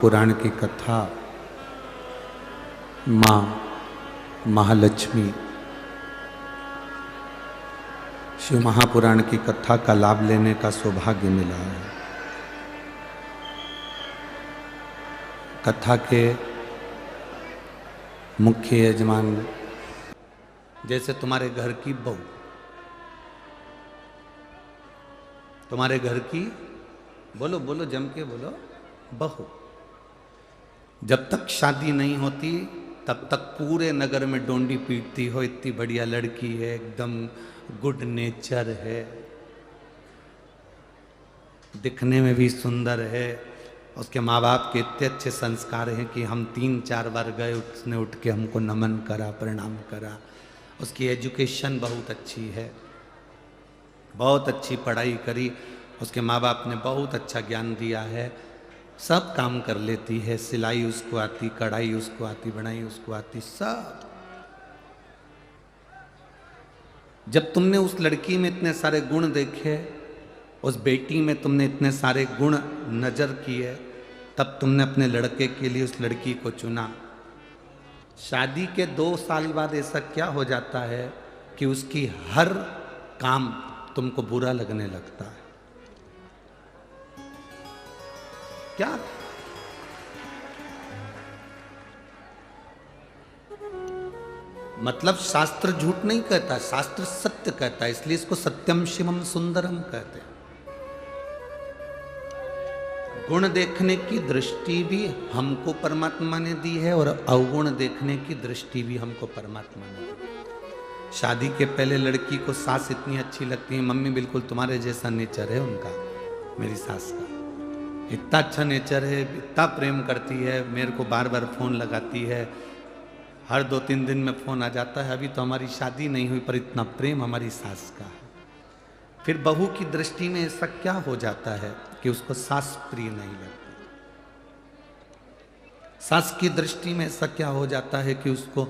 पुराण की कथा माँ महालक्ष्मी शिव महापुराण की कथा का लाभ लेने का सौभाग्य मिला है। कथा के मुख्य यजमान जैसे तुम्हारे घर की बहू, तुम्हारे घर की बोलो बोलो जम के बोलो बहू, जब तक शादी नहीं होती तब तक पूरे नगर में डोंडी पीटती हो, इतनी बढ़िया लड़की है, एकदम गुड नेचर है, दिखने में भी सुंदर है, उसके माँ बाप के इतने अच्छे संस्कार हैं कि हम 3-4 बार गए, उसने उठ के हमको नमन करा, प्रणाम करा। उसकी एजुकेशन बहुत अच्छी है, बहुत अच्छी पढ़ाई करी, उसके माँ बाप ने बहुत अच्छा ज्ञान दिया है, सब काम कर लेती है, सिलाई उसको आती, कढ़ाई उसको आती, बुनाई उसको आती, सब। जब तुमने उस लड़की में इतने सारे गुण देखे, उस बेटी में तुमने इतने सारे गुण नजर किए, तब तुमने अपने लड़के के लिए उस लड़की को चुना। शादी के 2 साल बाद ऐसा क्या हो जाता है कि उसकी हर काम तुमको बुरा लगने लगता है? क्या? मतलब शास्त्र झूठ नहीं कहता, शास्त्र सत्य कहता है, इसलिए इसको सत्यम शिवम सुंदरम कहते हैं। गुण देखने की दृष्टि भी हमको परमात्मा ने दी है और अवगुण देखने की दृष्टि भी हमको परमात्मा ने दी। शादी के पहले लड़की को सास इतनी अच्छी लगती है, मम्मी बिल्कुल तुम्हारे जैसा नेचर है उनका, मेरी सास का इतना अच्छा नेचर है, इतना प्रेम करती है, मेरे को बार बार फोन लगाती है, हर 2-3 दिन में फोन आ जाता है। अभी तो हमारी शादी नहीं हुई पर इतना प्रेम हमारी सास का है। फिर बहू की दृष्टि में ऐसा क्या हो जाता है कि उसको सास प्रिय नहीं लगती? सास की दृष्टि में ऐसा क्या हो जाता है कि उसको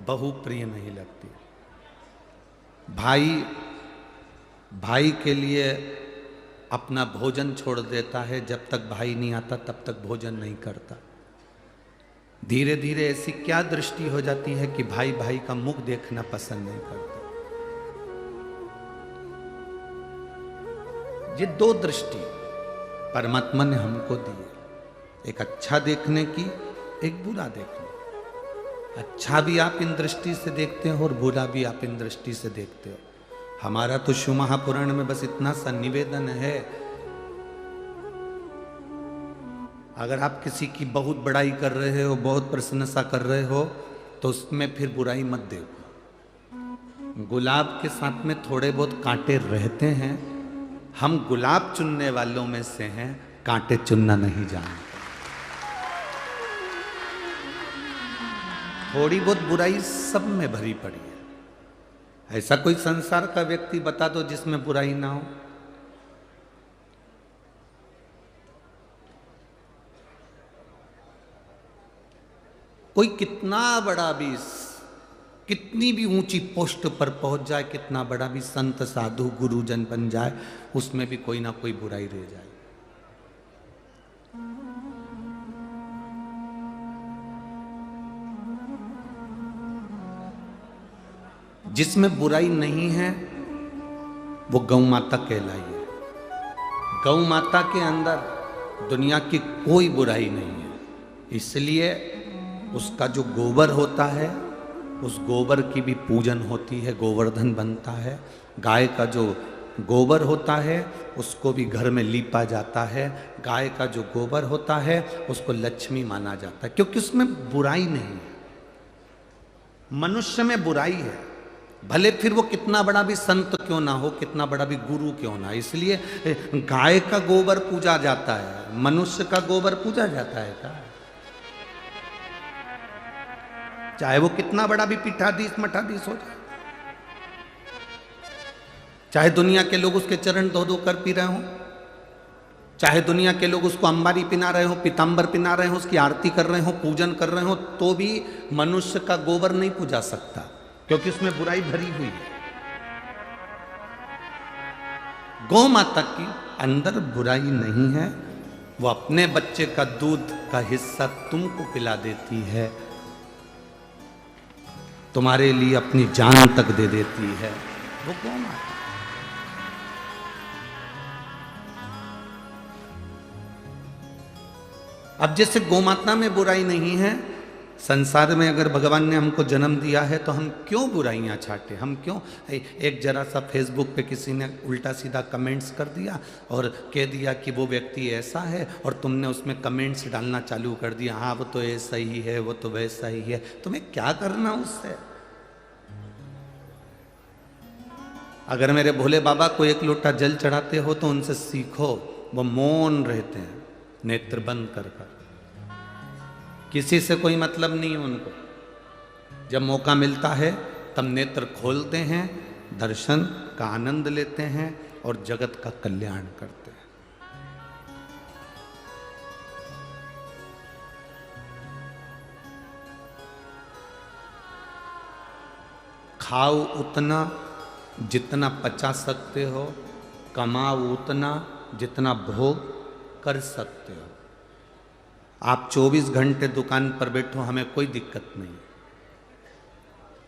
बहू प्रिय नहीं लगती? भाई के लिए अपना भोजन छोड़ देता है, जब तक भाई नहीं आता तब तक भोजन नहीं करता। धीरे धीरे ऐसी क्या दृष्टि हो जाती है कि भाई का मुख देखना पसंद नहीं करता। ये 2 दृष्टि परमात्मा ने हमको दी है, एक अच्छा देखने की, एक बुरा देखने। अच्छा भी आप इन दृष्टि से देखते हो और बुरा भी आप इन दृष्टि से देखते हो। हमारा तो शिव महापुराण में बस इतना सा निवेदन है, अगर आप किसी की बहुत बड़ाई कर रहे हो, बहुत प्रशंसा कर रहे हो, तो उसमें फिर बुराई मत देखो। गुलाब के साथ में थोड़े बहुत कांटे रहते हैं, हम गुलाब चुनने वालों में से हैं, कांटे चुनना नहीं जानते। थोड़ी बहुत बुराई सब में भरी पड़ी है। ऐसा कोई संसार का व्यक्ति बता दो जिसमें बुराई ना हो। कोई कितना बड़ा भी, कितनी भी ऊंची पोस्ट पर पहुंच जाए, कितना बड़ा भी संत साधु गुरुजन बन जाए, उसमें भी कोई ना कोई बुराई रह जाए। जिसमें बुराई नहीं है वो गौ माता कहलाई है। गौ माता के अंदर दुनिया की कोई बुराई नहीं है, इसलिए उसका जो गोबर होता है, उस गोबर की भी पूजन होती है, गोवर्धन बनता है। गाय का जो गोबर होता है उसको भी घर में लीपा जाता है। गाय का जो गोबर होता है उसको लक्ष्मी माना जाता है, क्योंकि उसमें बुराई नहीं है। मनुष्य में बुराई है, भले फिर वो कितना बड़ा भी संत क्यों ना हो, कितना बड़ा भी गुरु क्यों ना, इसलिए गाय का गोबर पूजा जाता है, मनुष्य का गोबर पूजा जाता है क्या? चाहे वो कितना बड़ा भी पीठाधीश मठाधीश हो जाए, चाहे दुनिया के लोग उसके चरण धो धो कर पी रहे हो, चाहे दुनिया के लोग उसको अंबारी पिना रहे हो, पीतांबर पिना रहे हो, उसकी आरती कर रहे हो, पूजन कर रहे हो, तो भी मनुष्य का गोबर नहीं पूजा सकता, क्योंकि उसमें बुराई भरी हुई है। गौ माता की अंदर बुराई नहीं है, वो अपने बच्चे का दूध का हिस्सा तुमको पिला देती है, तुम्हारे लिए अपनी जान तक दे देती है, वो गौ माता। अब जैसे गौ माता में बुराई नहीं है, संसार में अगर भगवान ने हमको जन्म दिया है तो हम क्यों बुराइयां छाटे, हम क्यों एक जरा सा फेसबुक पे किसी ने उल्टा सीधा कमेंट्स कर दिया और कह दिया कि वो व्यक्ति ऐसा है, और तुमने उसमें कमेंट्स डालना चालू कर दिया, हाँ वो तो ऐसा ही है, वो तो वैसा ही है। तुम्हें क्या करना उससे? अगर मेरे भोले बाबा को एक लोटा जल चढ़ाते हो तो उनसे सीखो, वो मौन रहते हैं, नेत्र बंद कर कर, किसी से कोई मतलब नहीं है उनको। जब मौका मिलता है तब नेत्र खोलते हैं, दर्शन का आनंद लेते हैं और जगत का कल्याण करते हैं। खाओ उतना जितना पचा सकते हो, कमाओ उतना जितना भोग कर सकते हो। आप 24 घंटे दुकान पर बैठो, हमें कोई दिक्कत नहीं।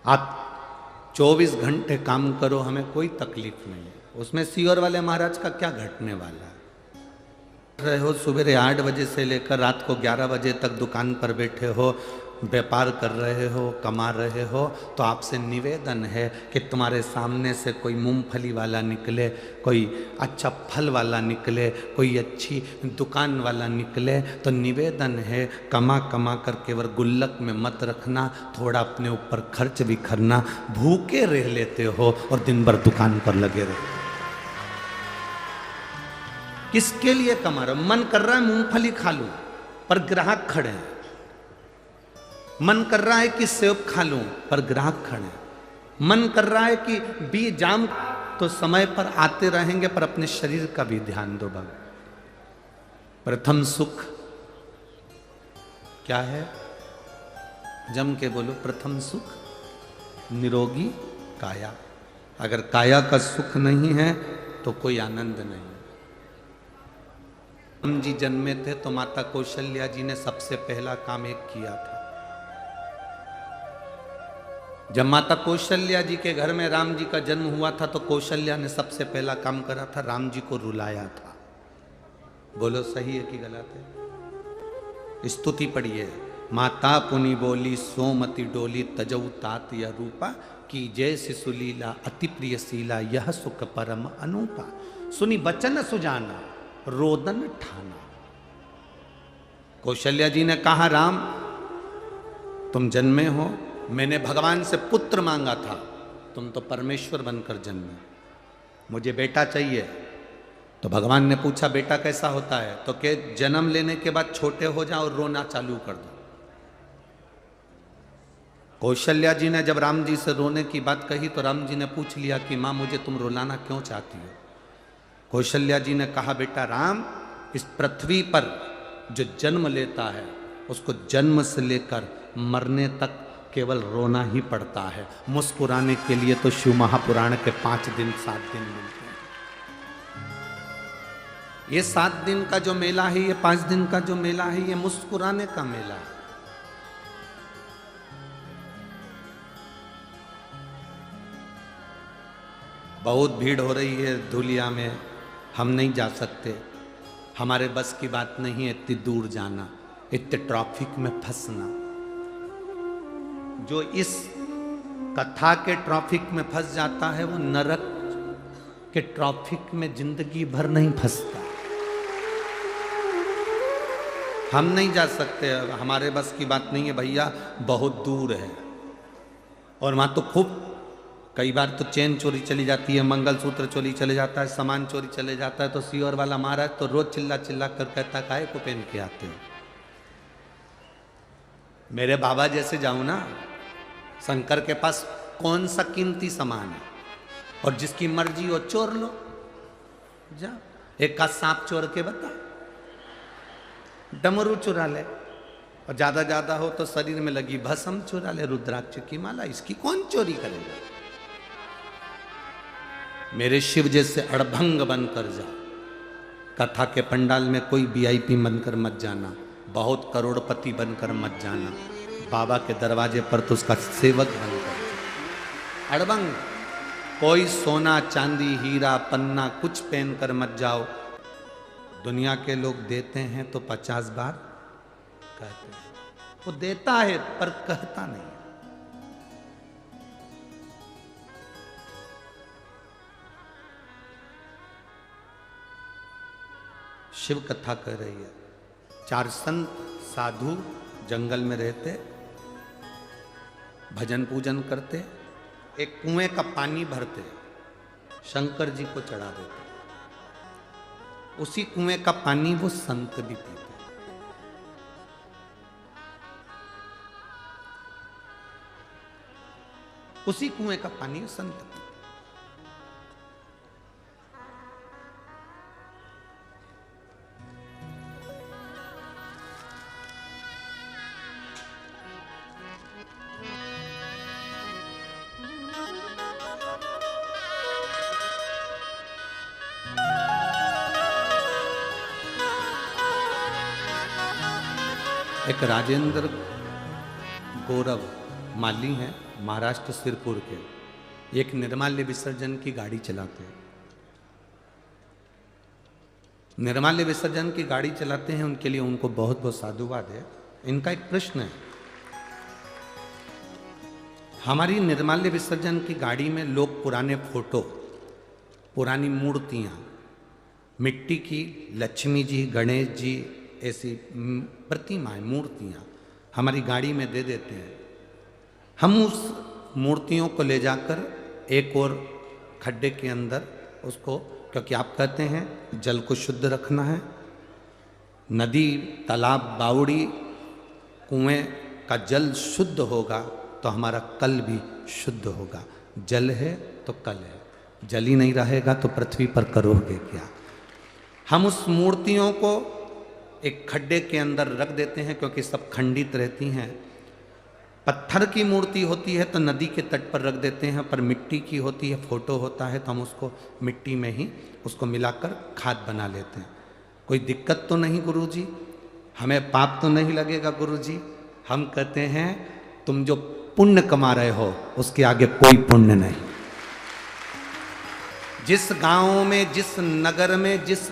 आप 24 घंटे काम करो, हमें कोई तकलीफ नहीं। उसमें सीहोर वाले महाराज का क्या घटने वाला है। रहे हो सुबह 8 बजे से लेकर रात को 11 बजे तक दुकान पर बैठे हो, व्यापार कर रहे हो, कमा रहे हो, तो आपसे निवेदन है कि तुम्हारे सामने से कोई मूंगफली वाला निकले, कोई अच्छा फल वाला निकले, कोई अच्छी दुकान वाला निकले, तो निवेदन है कमा कमा कर केवल गुल्लक में मत रखना, थोड़ा अपने ऊपर खर्च भी करना। भूखे रह लेते हो और दिन भर दुकान पर लगे रहो। किसके लिए कमा रहे हो? मन कर रहा है मूंगफली खा लूं, पर ग्राहक खड़े हैं। मन कर रहा है कि सेब खा लूं, पर ग्राहक खड़े हैं। मन कर रहा है कि बीज जाम, तो समय पर आते रहेंगे, पर अपने शरीर का भी ध्यान दो बाबा। प्रथम सुख क्या है? जम के बोलो, प्रथम सुख निरोगी काया। अगर काया का सुख नहीं है तो कोई आनंद नहीं। राम जी जन्मे थे तो माता कौशल्या जी ने सबसे पहला काम एक किया था। जब माता कौशल्या जी के घर में राम जी का जन्म हुआ था तो कौशल्या ने सबसे पहला काम करा था, राम जी को रुलाया था। बोलो सही है कि गलत है? स्तुति पढ़िए। माता पुनि बोली सोमति डोली तजऊ तात या रूपा, की जय शिशुलीला अति प्रिय शीला यह सुख परम अनूपा। सुनी बचन सुजाना रोदन ठाना। कौशल्या जी ने कहा, राम तुम जन्मे हो, मैंने भगवान से पुत्र मांगा था, तुम तो परमेश्वर बनकर जन्मे, मुझे बेटा चाहिए। तो भगवान ने पूछा बेटा कैसा होता है? तो के जन्म लेने के बाद छोटे हो जाओ और रोना चालू कर दो। कौशल्या जी ने जब राम जी से रोने की बात कही तो राम जी ने पूछ लिया कि मां मुझे तुम रुलाना क्यों चाहती हो? कौशल्या जी ने कहा, बेटा राम, इस पृथ्वी पर जो जन्म लेता है उसको जन्म से लेकर मरने तक केवल रोना ही पड़ता है। मुस्कुराने के लिए तो शिव महापुराण के 5 दिन 7 दिन मिलते हैं। ये 7 दिन का जो मेला है, ये 5 दिन का जो मेला है, ये मुस्कुराने का मेला है। बहुत भीड़ हो रही है धुलिया में, हम नहीं जा सकते, हमारे बस की बात नहीं है इतनी दूर जाना, इतने ट्रैफिक में फंसना। जो इस कथा के ट्रैफिक में फंस जाता है वो नरक के ट्रैफिक में जिंदगी भर नहीं फंसता। हम नहीं जा सकते, हमारे बस की बात नहीं है भैया, बहुत दूर है। और वहां तो खूब कई बार तो चेन चोरी चली जाती है, मंगलसूत्र चोरी चले जाता है, सामान चोरी चले जाता है। तो सीहोर वाला महाराज तो रोज चिल्ला चिल्ला कर कहता, काहे को पहन के आते हो? मेरे बाबा जैसे जाऊं ना, शंकर के पास कौन सा कीमती सामान है, और जिसकी मर्जी हो चोर लो, जा एक का सांप चोर के बता, डमरू चुरा ले, और ज्यादा ज्यादा हो तो शरीर में लगी भस्म चुरा ले, रुद्राक्ष की माला, इसकी कौन चोरी करेगा? मेरे शिव जैसे अड़भंग बनकर जा, कथा के पंडाल में कोई वीआईपी बनकर मत जाना, बहुत करोड़पति बनकर मत जाना, बाबा के दरवाजे पर तो उसका सेवक बनकर। अड़बंग कोई सोना चांदी हीरा पन्ना कुछ पहनकर मत जाओ। दुनिया के लोग देते हैं तो 50 बार कहते हैं, वो देता है पर कहता नहीं। शिव कथा कह रही है, 4 संत साधु जंगल में रहते, भजन पूजन करते, एक कुएं का पानी भरते, शंकर जी को चढ़ा देते, उसी कुएं का पानी वो संत भी पीते। उसी कुएं का पानी संत पीते। एक राजेंद्र गौरव माली हैं, महाराष्ट्र सिरपुर के, एक निर्माल्य विसर्जन की गाड़ी चलाते हैं। निर्माल्य विसर्जन की गाड़ी चलाते हैं, उनके लिए उनको बहुत बहुत साधुवाद है। इनका एक प्रश्न है, हमारी निर्माल्य विसर्जन की गाड़ी में लोग पुराने फोटो, पुरानी मूर्तियां, मिट्टी की लक्ष्मी जी, गणेश जी, ऐसी प्रतिमाएं, मूर्तियां हमारी गाड़ी में दे देते हैं। हम उस मूर्तियों को ले जाकर एक और खड्डे के अंदर उसको, क्योंकि आप कहते हैं जल को शुद्ध रखना है, नदी, तालाब, बावड़ी, कुएं का जल शुद्ध होगा तो हमारा कल भी शुद्ध होगा। जल है तो कल है, जल ही नहीं रहेगा तो पृथ्वी पर करोगे क्या। हम उस मूर्तियों को एक खड्डे के अंदर रख देते हैं, क्योंकि सब खंडित रहती हैं। पत्थर की मूर्ति होती है तो नदी के तट पर रख देते हैं, पर मिट्टी की होती है, फोटो होता है तो हम उसको मिट्टी में ही उसको मिलाकर खाद बना लेते हैं। कोई दिक्कत तो नहीं गुरुजी, हमें पाप तो नहीं लगेगा गुरुजी। हम कहते हैं तुम जो पुण्य कमा रहे हो उसके आगे कोई पुण्य नहीं। जिस गांव में, जिस नगर में, जिस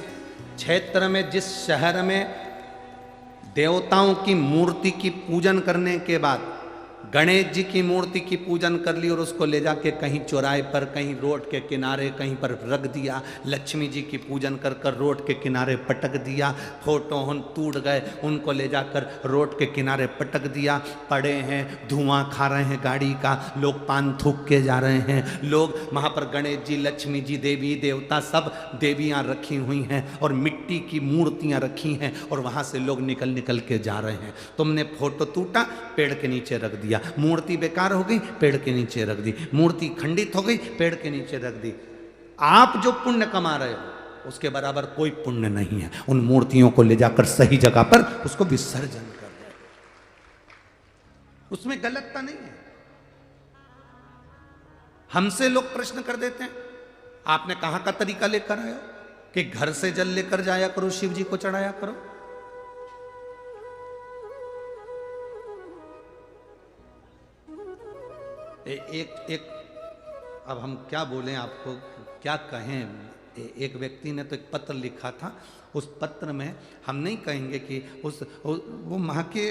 क्षेत्र में, जिस शहर में देवताओं की मूर्ति की पूजन करने के बाद गणेश जी की मूर्ति की पूजन कर ली और उसको ले जाके कहीं चौराहे पर, कहीं रोड के किनारे कहीं पर रख दिया, लक्ष्मी जी की पूजन कर कर रोड के किनारे पटक दिया, फोटो हम टूट गए उनको ले जाकर रोड के किनारे पटक दिया, पड़े हैं, धुआं खा रहे हैं गाड़ी का, लोग पान थूक के जा रहे हैं, लोग वहाँ पर गणेश जी, लक्ष्मी जी, देवी देवता सब देवियाँ रखी हुई हैं और मिट्टी की मूर्तियाँ रखी हैं और वहाँ से लोग निकल निकल के जा रहे हैं। तुमने फोटो टूटा, पेड़ के नीचे रख दिया, मूर्ति बेकार हो गई, पेड़ के नीचे रख दी, मूर्ति खंडित हो गई, पेड़ के नीचे रख दी। आप जो पुण्य कमा रहे हो उसके बराबर कोई पुण्य नहीं है। उन मूर्तियों को ले जाकर सही जगह पर उसको विसर्जन कर दो, उसमें गलतता नहीं है। हमसे लोग प्रश्न कर देते हैं, आपने कहां का तरीका लेकर आए हो कि घर से जल लेकर जाया करो, शिव जी को चढ़ाया करो। एक अब हम क्या बोलें आपको, क्या कहें। एक व्यक्ति ने तो एक पत्र लिखा था, उस पत्र में हम नहीं कहेंगे कि वो वहाँ के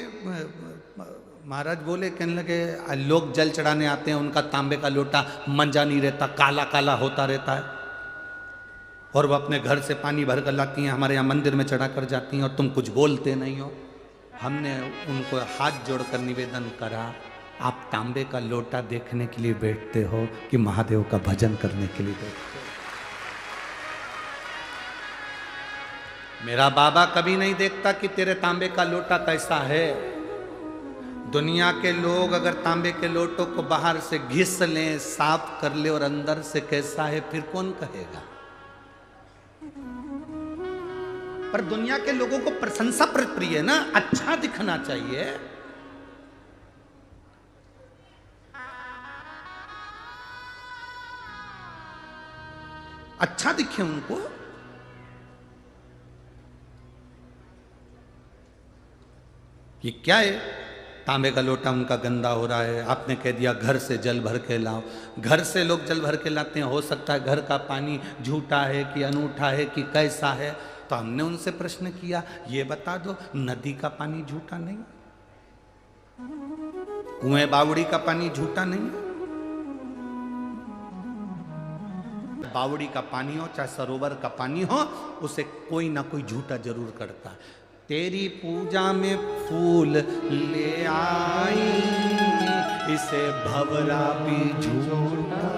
महाराज बोले, कहने लगे लोग जल चढ़ाने आते हैं, उनका तांबे का लोटा मंजा नहीं रहता, काला काला होता रहता है, और वो अपने घर से पानी भर कर लाती हैं, हमारे यहाँ मंदिर में चढ़ा कर जाती हैं और तुम कुछ बोलते नहीं हो। हमने उनको हाथ जोड़कर निवेदन करा, आप तांबे का लोटा देखने के लिए बैठते हो कि महादेव का भजन करने के लिए बैठते हो? मेरा बाबा कभी नहीं देखता कि तेरे तांबे का लोटा कैसा है। दुनिया के लोग अगर तांबे के लोटों को बाहर से घिस लें, साफ कर ले और अंदर से कैसा है, फिर कौन कहेगा। पर दुनिया के लोगों को प्रशंसा प्रिय है ना, अच्छा दिखना चाहिए। अच्छा दिखे उनको। ये क्या है? तांबे का लोटा उनका गंदा हो रहा है, आपने कह दिया घर से जल भर के लाओ। घर से लोग जल भर के लाते हैं, हो सकता है घर का पानी झूठा है कि अनूठा है कि कैसा है। तो हमने उनसे प्रश्न किया, ये बता दो नदी का पानी झूठा नहीं, कुएं बावड़ी का पानी झूठा नहीं, बावड़ी का पानी हो चाहे सरोवर का पानी हो, उसे कोई ना कोई झूठा जरूर करता है। तेरी पूजा में फूल ले आई, इसे भंवरा भी झूठा।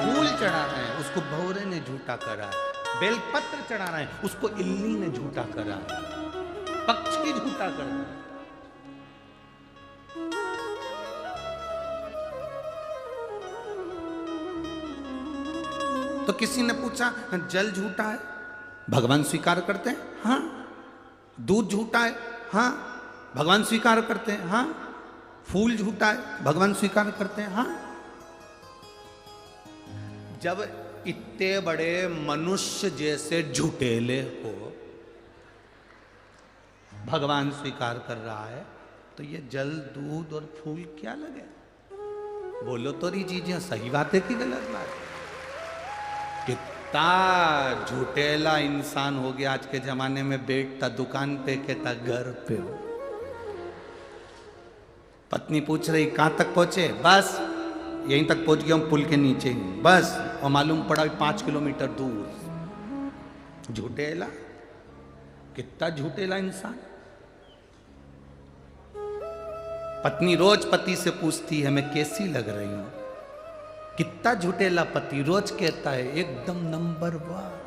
फूल चढ़ा रहे हैं, उसको भंवरे ने झूठा करा है। बेलपत्र चढ़ा रहे हैं, उसको इल्ली ने झूठा करा है, पक्षी झूठा कर रहा है। तो किसी ने पूछा जल झूठा है, भगवान स्वीकार करते हैं? हाँ। दूध झूठा है? हाँ, भगवान स्वीकार करते हैं। हाँ। फूल झूठा है, भगवान स्वीकार करते हैं। हाँ। जब इतने बड़े मनुष्य जैसे झूठेले को भगवान स्वीकार कर रहा है, तो ये जल, दूध और फूल क्या लगे? बोलो तो रही चीजें सही बात है कि गलत बात है? कितना झूठेला इंसान हो गया आज के जमाने में, बैठता दुकान पे कहता घर पे हो। पत्नी पूछ रही कहां तक पहुंचे? बस यहीं तक पहुंच गया हूं, पुल के नीचे ही बस। और मालूम पड़ा 5 किलोमीटर दूर। झूठेला, कितना झूठेला इंसान। पत्नी रोज पति से पूछती है मैं कैसी लग रही हूं। कितना झूठेला पति, रोज कहता है एकदम नंबर 1।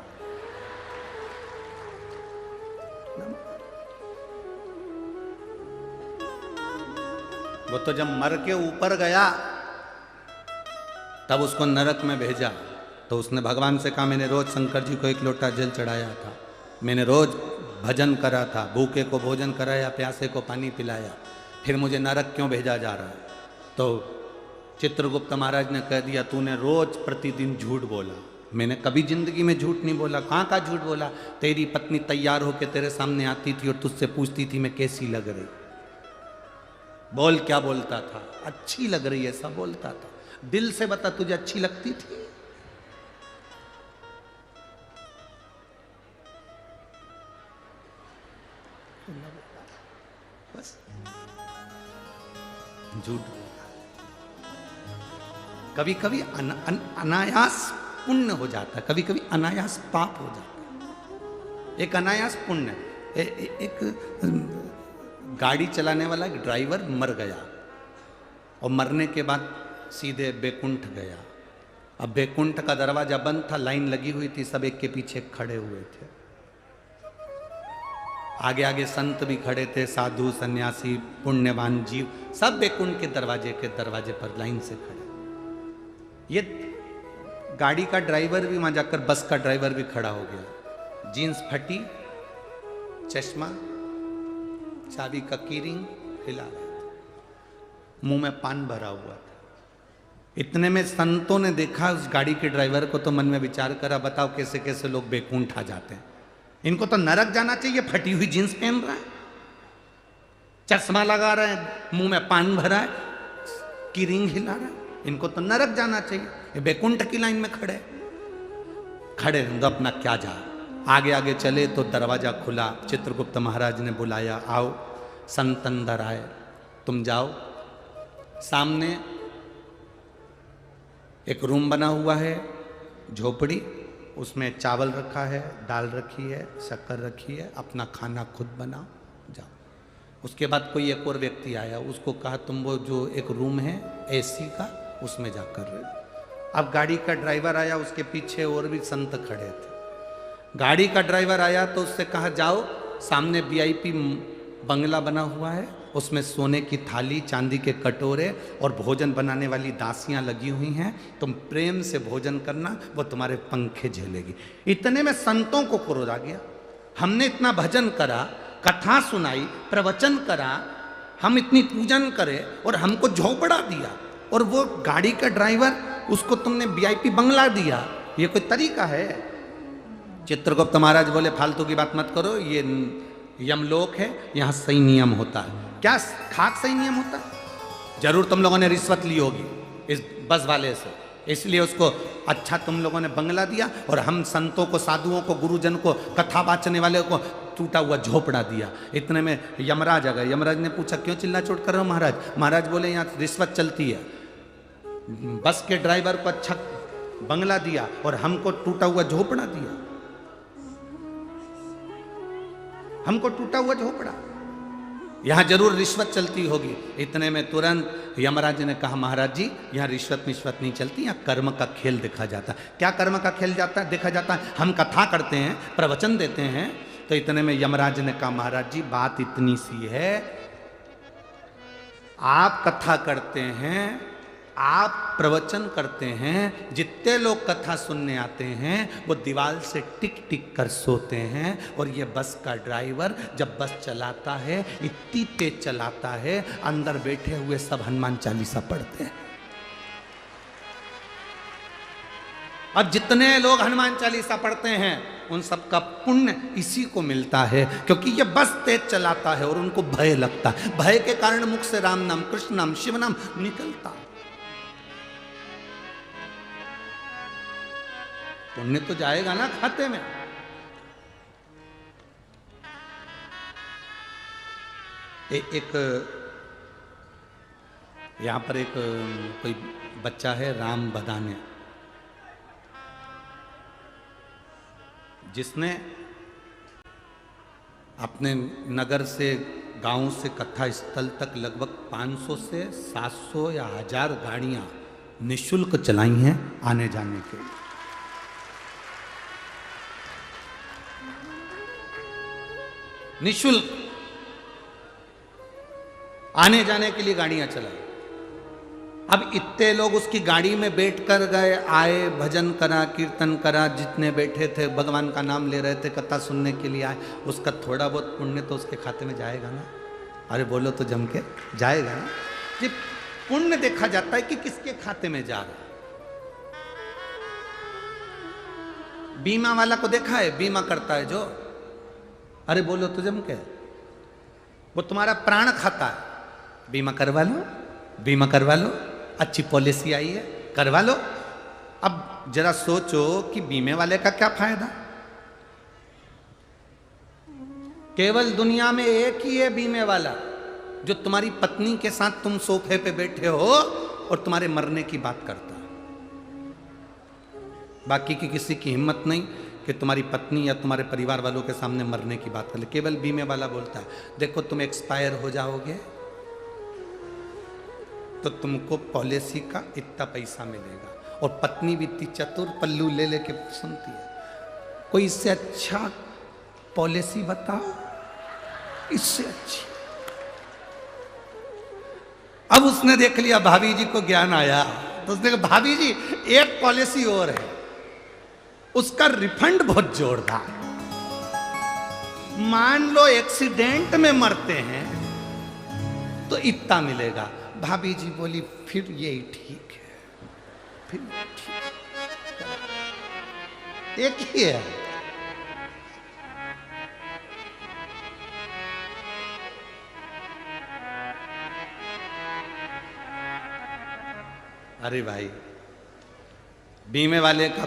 वो तो जब मर के ऊपर गया तब उसको नरक में भेजा। तो उसने भगवान से कहा मैंने रोज शंकर जी को 1 लोटा जल चढ़ाया था, मैंने रोज भजन करा था, भूखे को भोजन कराया, प्यासे को पानी पिलाया, फिर मुझे नरक क्यों भेजा जा रहा है? तो चित्रगुप्त महाराज ने कह दिया तूने रोज प्रतिदिन झूठ बोला। मैंने कभी जिंदगी में झूठ नहीं बोला। कहाँ का झूठ बोला? तेरी पत्नी तैयार होकर तेरे सामने आती थी और तुझसे पूछती थी मैं कैसी लग रही। बोल क्या बोलता था? अच्छी लग रही है, ऐसा बोलता था। दिल से बता तुझे अच्छी लगती थी? बस झूठ। कभी कभी अनायास पुण्य हो जाता है, कभी कभी अनायास पाप हो जाता है। एक अनायास पुण्य, एक गाड़ी चलाने वाला एक ड्राइवर मर गया और मरने के बाद सीधे बैकुंठ गया। अब बैकुंठ का दरवाजा बंद था, लाइन लगी हुई थी, सब एक के पीछे खड़े हुए थे। आगे आगे संत भी खड़े थे, साधु सन्यासी पुण्यवान जीव, सब बैकुंठ के दरवाजे पर लाइन से खड़े। ये गाड़ी का ड्राइवर भी वहां जाकर, बस का ड्राइवर भी खड़ा हो गया। जीन्स फटी, चश्मा, चाबी का कीरिंग हिला रहा था, मुंह में पान भरा हुआ था। इतने में संतों ने देखा उस गाड़ी के ड्राइवर को, तो मन में विचार करा बताओ कैसे कैसे लोग बैकुंठ आ जाते हैं। इनको तो नरक जाना चाहिए। फटी हुई जीन्स पहन रहा है, चश्मा लगा रहा है, मुंह में पान भरा है, कीरिंग हिला रहा है, इनको तो नरक जाना चाहिए। ये बैकुंठ की लाइन में खड़े तो अपना क्या जा। आगे आगे चले तो दरवाजा खुला, चित्रगुप्त महाराज ने बुलाया आओ संत अंदर आए, तुम जाओ। सामने एक रूम बना हुआ है, झोपड़ी, उसमें चावल रखा है, दाल रखी है, शक्कर रखी है, अपना खाना खुद बनाओ, जाओ। उसके बाद कोई एक और व्यक्ति आया, उसको कहा तुम वो जो एक रूम है एसी का उसमें जाकर रहो। अब गाड़ी का ड्राइवर आया, उसके पीछे और भी संत खड़े थे। गाड़ी का ड्राइवर आया तो उससे कहा जाओ, सामने वीआईपी बंगला बना हुआ है, उसमें सोने की थाली, चांदी के कटोरे और भोजन बनाने वाली दासियां लगी हुई हैं, तुम प्रेम से भोजन करना, वो तुम्हारे पंखे झेलेगी। इतने में संतों को क्रोध आ गया। हमने इतना भजन करा, कथा सुनाई, प्रवचन करा, हम इतनी पूजन करे और हमको झोपड़ा दिया, और वो गाड़ी का ड्राइवर उसको तुमने वीआईपी बंगला दिया, ये कोई तरीका है? चित्रगुप्त महाराज बोले फालतू की बात मत करो, ये यमलोक है, यहाँ सही नियम होता है। क्या खाक सही नियम होता है? जरूर तुम लोगों ने रिश्वत ली होगी इस बस वाले से, इसलिए उसको अच्छा तुम लोगों ने बंगला दिया, और हम संतों को, साधुओं को, गुरुजन को, कथा बाचने वाले को टूटा हुआ झोपड़ा दिया। इतने में यमराज आ गए। यमराज ने पूछा क्यों चिल्ला चोट कर रहे हो महाराज? महाराज बोले यहाँ रिश्वत चलती है। बस के ड्राइवर को अच्छा बंगला दिया और हमको टूटा हुआ झोपड़ा दिया, हमको टूटा हुआ झोपड़ा। यहां जरूर रिश्वत चलती होगी। इतने में तुरंत यमराज ने कहा महाराज जी यहाँ रिश्वत मिश्वत नहीं चलती, यहाँ कर्म का खेल देखा जाता है। क्या कर्म का खेल जाता है देखा जाता है? हम कथा करते हैं, प्रवचन देते हैं। तो इतने में यमराज ने कहा महाराज जी बात इतनी सी है, आप कथा करते हैं, आप प्रवचन करते हैं, जितने लोग कथा सुनने आते हैं वो दीवार से टिक टिक कर सोते हैं, और ये बस का ड्राइवर जब बस चलाता है इतनी तेज चलाता है, अंदर बैठे हुए सब हनुमान चालीसा पढ़ते हैं। अब जितने लोग हनुमान चालीसा पढ़ते हैं उन सब का पुण्य इसी को मिलता है, क्योंकि ये बस तेज चलाता है और उनको भय लगता है। भय के कारण मुख से राम नाम, कृष्ण नाम, शिव नाम निकलता है। पुण्य तो जाएगा ना खाते में। एक यहां पर एक कोई बच्चा है राम बदाने, जिसने अपने नगर से, गांव से कथा स्थल तक लगभग 500 से 700 या 1000 गाड़ियां निःशुल्क चलाई हैं आने जाने के लिए। निःशुल्क आने जाने के लिए गाड़ियां चलाई। अब इतने लोग उसकी गाड़ी में बैठकर गए, आए, भजन करा, कीर्तन करा, जितने बैठे थे भगवान का नाम ले रहे थे, कथा सुनने के लिए आए, उसका थोड़ा बहुत पुण्य तो उसके खाते में जाएगा ना। अरे बोलो तो जम के जाएगा ना। ये पुण्य देखा जाता है कि किसके खाते में जा रहा है। बीमा वाला को देखा है, बीमा करता है जो, अरे बोलो तो जम के, वो तुम्हारा प्राण खाता है। बीमा करवा लो, बीमा करवा लो, अच्छी पॉलिसी आई है, करवा लो। अब जरा सोचो कि बीमे वाले का क्या फायदा? केवल दुनिया में एक ही है बीमे वाला, जो तुम्हारी पत्नी के साथ तुम सोफे पे बैठे हो और तुम्हारे मरने की बात करता है। बाकी की किसी की हिम्मत नहीं कि तुम्हारी पत्नी या तुम्हारे परिवार वालों के सामने मरने की बात कर ले। केवल बीमे वाला बोलता है देखो तुम एक्सपायर हो जाओगे तो तुमको पॉलिसी का इतना पैसा मिलेगा। और पत्नी भी इतनी चतुर, पल्लू ले लेके सुनती है, कोई इससे अच्छा पॉलिसी बताओ, इससे अच्छी। अब उसने देख लिया, भाभी जी को ज्ञान आया, तो उसने कहा भाभी जी एक पॉलिसी और है, उसका रिफंड बहुत जोरदार। मान लो एक्सीडेंट में मरते हैं तो इतना मिलेगा। भाभी जी बोली फिर यही ठीक है, फिर ठीक, एक ही है। अरे भाई बीमे वाले का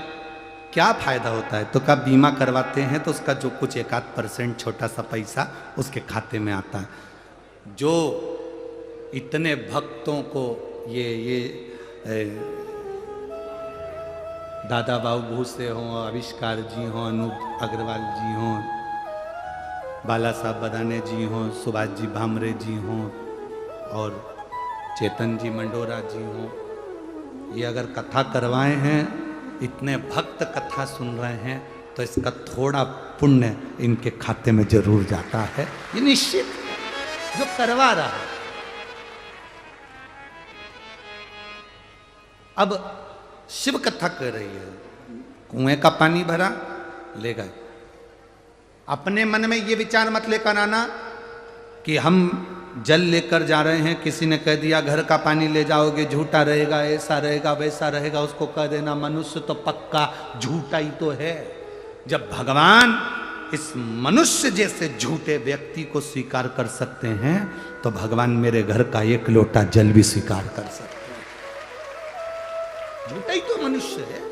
क्या फायदा होता है? तो क्या बीमा करवाते हैं तो उसका जो कुछ 1-8% छोटा सा पैसा उसके खाते में आता है। जो इतने भक्तों को ये दादा बाबू भूसे हों, आविष्कार जी हों, अनूप अग्रवाल जी हों, बाला साहब बदाने जी हों, सुभाष जी भामरे जी हों और चेतन जी मंडोरा जी हों, ये अगर कथा करवाए हैं, इतने भक्त कथा सुन रहे हैं, तो इसका थोड़ा पुण्य इनके खाते में जरूर जाता है। ये निश्चित जो करवा रहा है। अब शिव कथा कर रही है, कुएं का पानी भरा ले गए। अपने मन में ये विचार मत लेकर आना कि हम जल लेकर जा रहे हैं, किसी ने कह दिया घर का पानी ले जाओगे झूठा रहेगा, ऐसा रहेगा वैसा रहेगा, उसको कह देना मनुष्य तो पक्का झूठा ही तो है। जब भगवान इस मनुष्य जैसे झूठे व्यक्ति को स्वीकार कर सकते हैं तो भगवान मेरे घर का एक लोटा जल भी स्वीकार कर सकते हैं। झूठा ही तो मनुष्य है।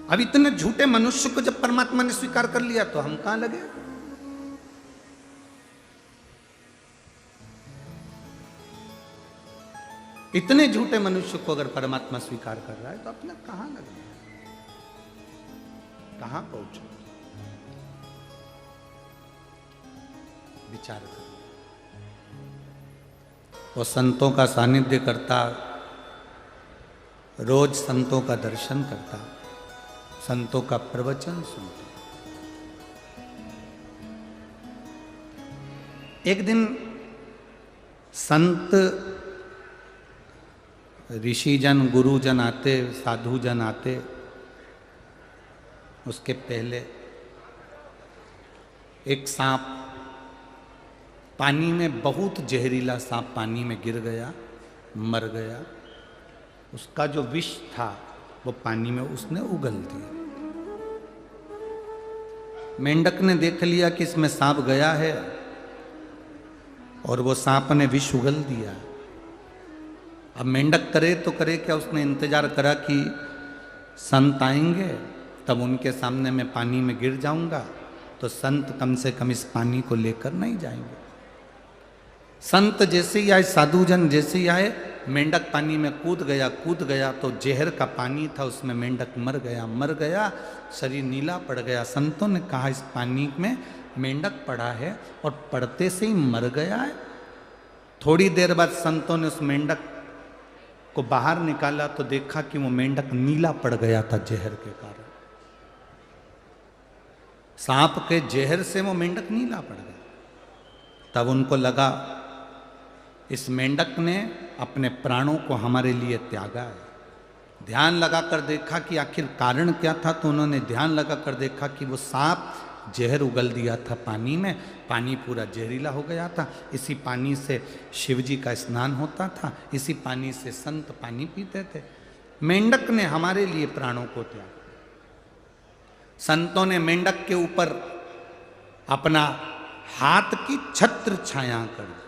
अब इतने झूठे मनुष्य को जब परमात्मा ने स्वीकार कर लिया तो हम कहां लगे? इतने झूठे मनुष्य को अगर परमात्मा स्वीकार कर रहा है तो अपना कहां लगे, कहां पहुंचो? विचार करो। वो संतों का सानिध्य करता, रोज संतों का दर्शन करता, संतों का प्रवचन सुनता। एक दिन संत ऋषिजन गुरुजन आते, साधुजन आते, उसके पहले एक सांप पानी में, बहुत जहरीला सांप पानी में गिर गया, मर गया। उसका जो विष था वो पानी में उसने उगल दिया। मेंढक ने देख लिया कि इसमें सांप गया है और वो सांप ने विष उगल दिया। अब मेंढक करे तो करे क्या, उसने इंतजार करा कि संत आएंगे तब उनके सामने मैं पानी में गिर जाऊंगा तो संत कम से कम इस पानी को लेकर नहीं जाएंगे। संत जैसे ही आए, साधुजन जैसे ही आए, मेंढक पानी में कूद गया तो जहर का पानी था, उसमें मेंढक मर गया, शरीर नीला पड़ गया। संतों ने कहा इस पानी में मेंढक पड़ा है और पड़ते से ही मर गया है। थोड़ी देर बाद संतों ने उस मेंढक को बाहर निकाला तो देखा कि वो मेंढक नीला पड़ गया था जहर के कारण। सांप के जहर से वो मेंढक नीला पड़ गया। तब उनको लगा इस मेंढक ने अपने प्राणों को हमारे लिए त्यागा है। ध्यान लगाकर देखा कि आखिर कारण क्या था, तो उन्होंने ध्यान लगाकर देखा कि वो सांप जहर उगल दिया था पानी में, पानी पूरा जहरीला हो गया था। इसी पानी से शिवजी का स्नान होता था, इसी पानी से संत पानी पीते थे। मेंढक ने हमारे लिए प्राणों को त्यागा। संतों ने मेंढक के ऊपर अपना हाथ की छत्र छाया कर दी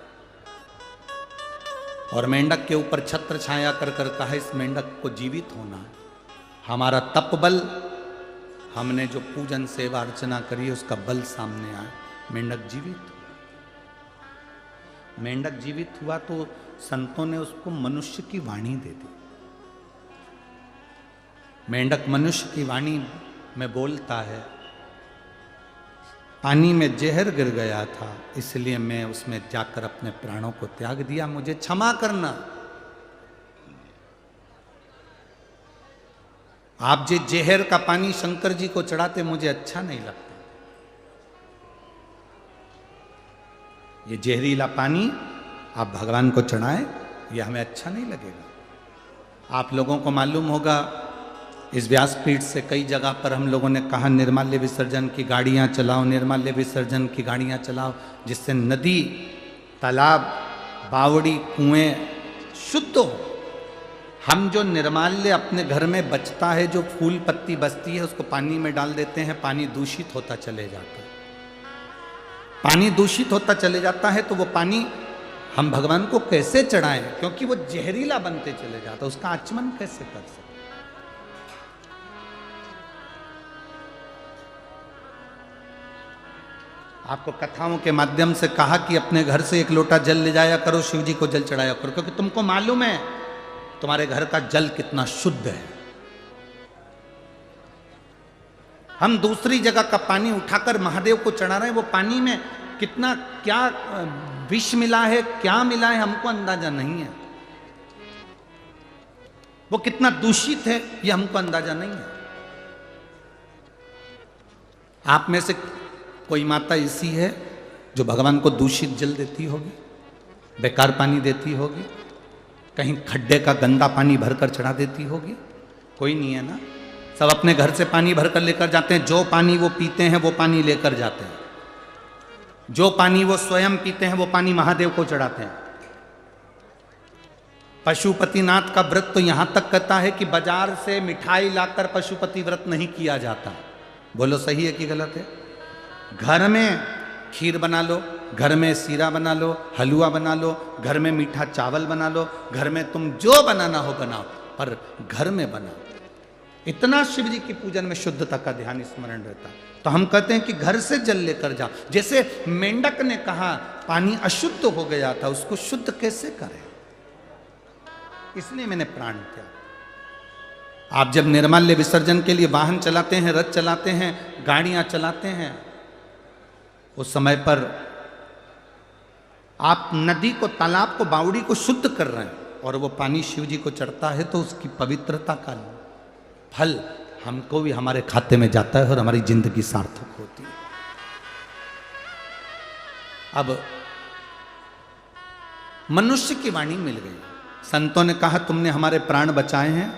और मेंढक के ऊपर छत्र छाया कर कर कहा इस मेंढक को जीवित होना है। हमारा तप बल, हमने जो पूजन सेवा अर्चना करी उसका बल सामने आया, मेंढक जीवित। मेंढक जीवित हुआ तो संतों ने उसको मनुष्य की वाणी दे दी। मेंढक मनुष्य की वाणी में बोलता है, पानी में जहर गिर गया था इसलिए मैं उसमें जाकर अपने प्राणों को त्याग दिया, मुझे क्षमा करना। आप जो जहर का पानी शंकर जी को चढ़ाते मुझे अच्छा नहीं लगता। ये जहरीला पानी आप भगवान को चढ़ाएं, ये हमें अच्छा नहीं लगेगा। आप लोगों को मालूम होगा इस व्यासपीठ से कई जगह पर हम लोगों ने कहा निर्माल्य विसर्जन की गाड़ियां चलाओ, निर्माल्य विसर्जन की गाड़ियां चलाओ, जिससे नदी, तालाब, बावड़ी, कुएं शुद्ध हो। हम जो निर्माल्य अपने घर में बचता है, जो फूल पत्ती बचती है, उसको पानी में डाल देते हैं, पानी दूषित होता चले जाता है। पानी दूषित होता चले जाता है तो वो पानी हम भगवान को कैसे चढ़ाएं, क्योंकि वो जहरीला बनते चले जाता है, उसका आचमन कैसे कर सकते। आपको कथाओं के माध्यम से कहा कि अपने घर से एक लोटा जल ले जाया करो, शिव जी को जल चढ़ाया करो, क्योंकि तुमको मालूम है तुम्हारे घर का जल कितना शुद्ध है। हम दूसरी जगह का पानी उठाकर महादेव को चढ़ा रहे हैं, वो पानी में कितना क्या विष मिला है, क्या मिला है, हमको अंदाजा नहीं है। वो कितना दूषित है ये हमको अंदाजा नहीं है। आप में से कोई माता ऐसी है जो भगवान को दूषित जल देती होगी, बेकार पानी देती होगी, कहीं खड्डे का गंदा पानी भरकर चढ़ा देती होगी? कोई नहीं है ना। सब अपने घर से पानी भरकर लेकर जाते हैं, जो पानी वो पीते हैं वो पानी लेकर जाते हैं। जो पानी वो स्वयं पीते हैं वो पानी महादेव को चढ़ाते हैं। पशुपतिनाथ का व्रत तो यहां तक कहता है कि बाजार से मिठाई लाकर पशुपति व्रत नहीं किया जाता। बोलो सही है कि गलत है? घर में खीर बना लो, घर में सीरा बना लो, हलवा बना लो, घर में मीठा चावल बना लो, घर में तुम जो बनाना हो बनाओ, पर घर में बनाओ। इतना शिव जी की पूजन में शुद्धता का ध्यान स्मरण रहता है। तो हम कहते हैं कि घर से जल लेकर जाओ। जैसे मेंढक ने कहा पानी अशुद्ध हो गया था, उसको शुद्ध कैसे करें, इसलिए मैंने प्राण त्याग। आप जब निर्माल्य विसर्जन के लिए वाहन चलाते हैं, रथ चलाते हैं, गाड़ियां चलाते हैं, उस समय पर आप नदी को, तालाब को, बावड़ी को शुद्ध कर रहे हैं और वो पानी शिव जी को चढ़ता है, तो उसकी पवित्रता का फल हमको भी हमारे खाते में जाता है और हमारी जिंदगी सार्थक होती है। अब मनुष्य की वाणी मिल गई। संतों ने कहा तुमने हमारे प्राण बचाए हैं,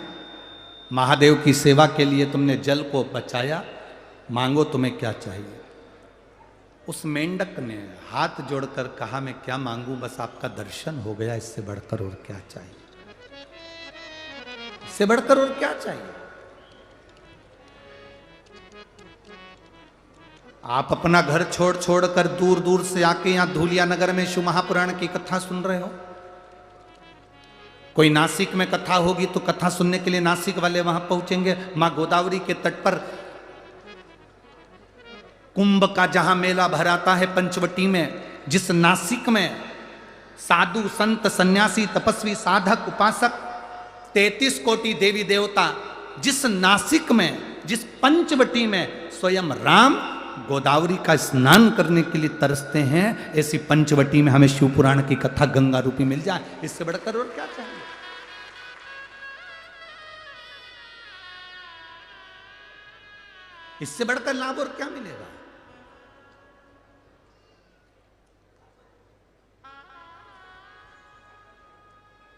महादेव की सेवा के लिए तुमने जल को बचाया, मांगो तुम्हें क्या चाहिए। उस मेंढक ने हाथ जोड़कर कहा मैं क्या मांगू, बस आपका दर्शन हो गया, इससे बढ़कर और क्या चाहिए, इससे बढ़कर और क्या चाहिए। आप अपना घर छोड़ छोड़ कर दूर दूर से आके यहां धूलिया नगर में शिव महापुराण की कथा सुन रहे हो। कोई नासिक में कथा होगी तो कथा सुनने के लिए नासिक वाले वहां पहुंचेंगे। मां गोदावरी के तट पर कुंभ का जहां मेला भराता है पंचवटी में, जिस नासिक में साधु संत सन्यासी तपस्वी साधक उपासक 33 कोटि देवी देवता, जिस नासिक में, जिस पंचवटी में स्वयं राम गोदावरी का स्नान करने के लिए तरसते हैं, ऐसी पंचवटी में हमें शिव पुराण की कथा गंगा रूपी मिल जाए, इससे बढ़कर और क्या चाहिए। इससे बढ़कर लाभ और क्या मिलेगा।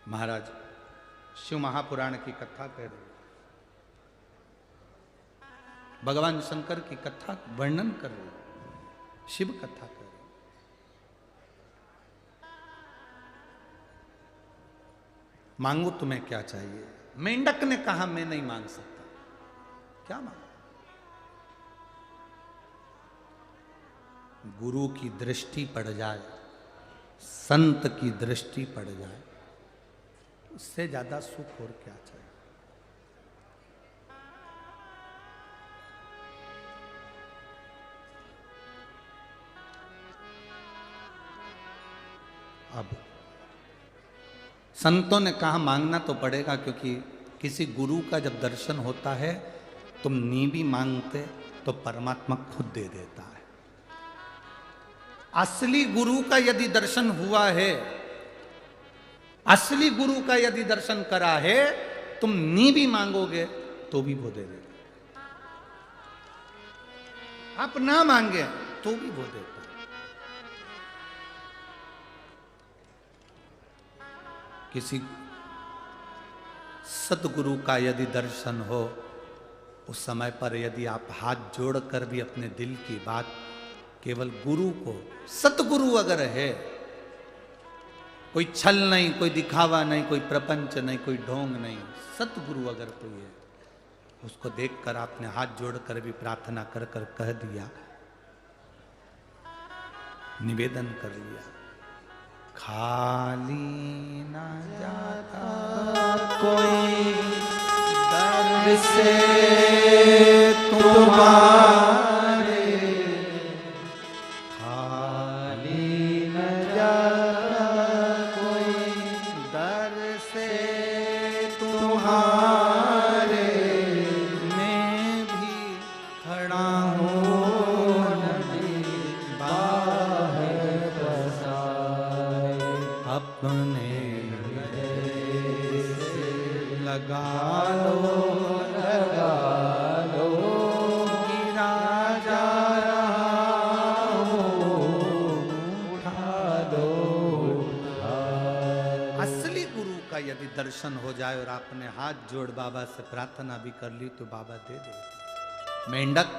महाराज शिव महापुराण की कथा कह रहे, भगवान शंकर की कथा वर्णन कर रहे, शिव कथा कर रहे। मांगो तुम्हें क्या चाहिए। मेंढक ने कहा मैं नहीं मांग सकता। क्या मांग? गुरु की दृष्टि पड़ जाए, संत की दृष्टि पड़ जाए, उससे ज्यादा सुख और क्या चाहिए। अब संतों ने कहा मांगना तो पड़ेगा, क्योंकि किसी गुरु का जब दर्शन होता है तुम नी भी मांगते तो परमात्मा खुद दे देता है। असली गुरु का यदि दर्शन हुआ है, असली गुरु का यदि दर्शन करा है, तुम नी भी मांगोगे तो भी वो दे देगा। आप ना मांगे तो भी वो देता। किसी सदगुरु का यदि दर्शन हो, उस समय पर यदि आप हाथ जोड़कर भी अपने दिल की बात केवल गुरु को, सतगुरु अगर है, कोई छल नहीं, कोई दिखावा नहीं, कोई प्रपंच नहीं, कोई ढोंग नहीं, सतगुरु अगर कोई है, उसको देखकर आपने हाथ जोड़कर भी प्रार्थना कर कर कह दिया, निवेदन कर लिया, खाली ना जाता कोई दर से तुम्हारे, खाली न जाता कोई दर से तुम्हारे, मैं भी खड़ा हूँ नदी बाहर बसाए, अपने लगा लो, लगा लो, गिरा जा रहा हूँ, उठा दो। असली गुरु का यदि दर्शन हो जाए और आपने हाथ जोड़ बाबा से प्रार्थना भी कर ली तो बाबा दे दे। मेंढक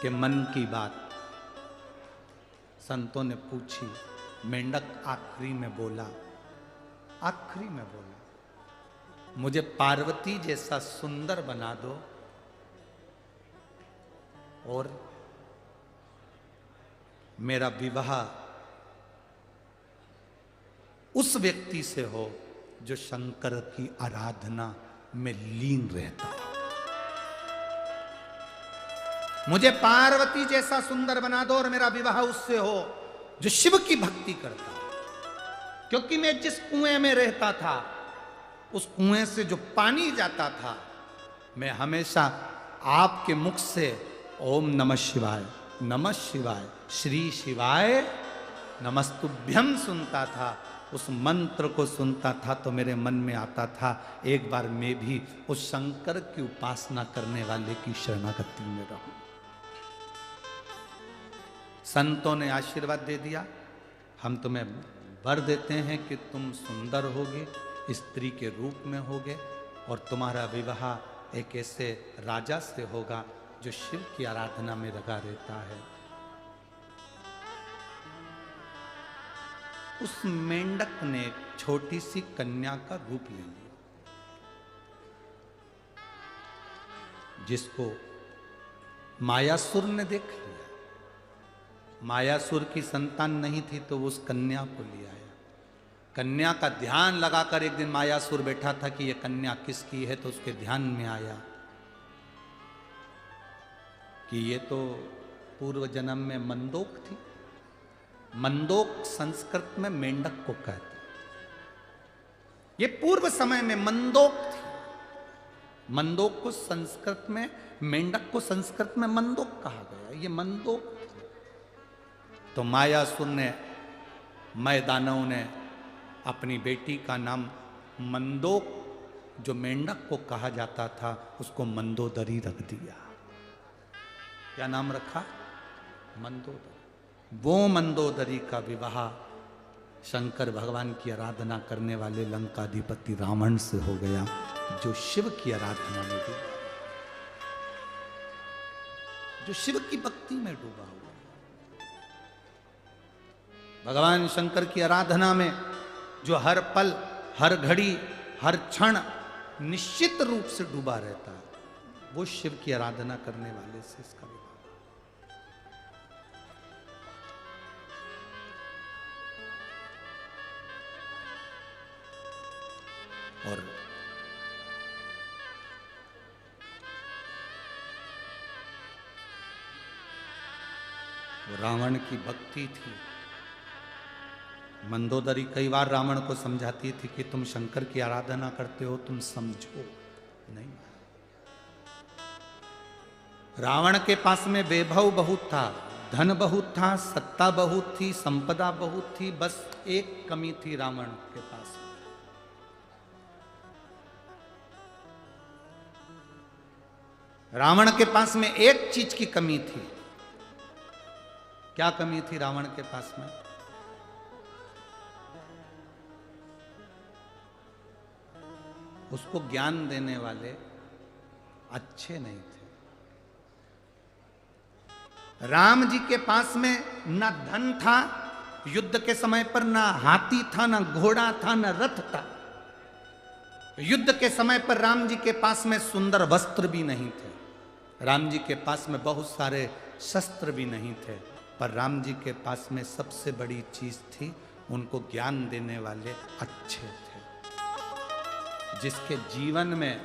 के मन की बात संतों ने पूछी। मेंढक आखिरी में बोला, मुझे पार्वती जैसा सुंदर बना दो और मेरा विवाह उस व्यक्ति से हो जो शंकर की आराधना में लीन रहता हो। मुझे पार्वती जैसा सुंदर बना दो और मेरा विवाह उससे हो जो शिव की भक्ति करता हो। क्योंकि मैं जिस कुएं में रहता था, उस कुएं से जो पानी जाता था, मैं हमेशा आपके मुख से ओम नमः शिवाय, नमः शिवाय, श्री शिवाय नमस्तुभ्यम सुनता था। उस मंत्र को सुनता था तो मेरे मन में आता था, एक बार मैं भी उस शंकर की उपासना करने वाले की शरणागति में रहूं। संतों ने आशीर्वाद दे दिया, हम तुम्हें वर देते हैं कि तुम सुंदर होगे, स्त्री के रूप में होगे और तुम्हारा विवाह एक ऐसे राजा से होगा जो शिव की आराधना में लगा रहता है। उस मेंढक ने एक छोटी सी कन्या का रूप ले लिया, जिसको मायासुर ने देख लिया। मायासुर की संतान नहीं थी तो वो उस कन्या को ले आया। कन्या का ध्यान लगाकर एक दिन मायासुर बैठा था कि ये कन्या किसकी है, तो उसके ध्यान में आया कि ये तो पूर्व जन्म में मंदोक थी। मंदोक संस्कृत में मेंढक को कहते, ये पूर्व समय में मंदोक थी। मंदोक को संस्कृत में, मेंढक को संस्कृत में मंदोक कहा गया, ये मंदोक। तो मायासुर ने, मैदानव ने अपनी बेटी का नाम मंदोक, जो मेंढक को कहा जाता था, उसको मंदोदरी रख दिया। क्या नाम रखा? मंदोदरी। वो मंदोदरी का विवाह शंकर भगवान की आराधना करने वाले लंकाधिपति रावण से हो गया, जो शिव की आराधना में डूबा, जो शिव की भक्ति में डूबा हुआ। भगवान शंकर की आराधना में जो हर पल, हर घड़ी, हर क्षण निश्चित रूप से डूबा रहता है, वो शिव की आराधना करने वाले से इसका विवाह। और वो रावण की भक्ति थी। मंदोदरी कई बार रावण को समझाती थी कि तुम शंकर की आराधना करते हो, तुम समझो नहीं। रावण के पास में वैभव बहुत था, धन बहुत था, सत्ता बहुत थी, संपदा बहुत थी, बस एक कमी थी रावण के पास। रावण के पास में एक चीज की कमी थी। क्या कमी थी रावण के पास में? उसको ज्ञान देने वाले अच्छे नहीं थे। राम जी के पास में ना धन था युद्ध के समय पर, ना हाथी था, ना घोड़ा था, ना रथ था। युद्ध के समय पर राम जी के पास में सुंदर वस्त्र भी नहीं थे, राम जी के पास में बहुत सारे शस्त्र भी नहीं थे, पर राम जी के पास में सबसे बड़ी चीज थी, उनको ज्ञान देने वाले अच्छे थे। जिसके जीवन में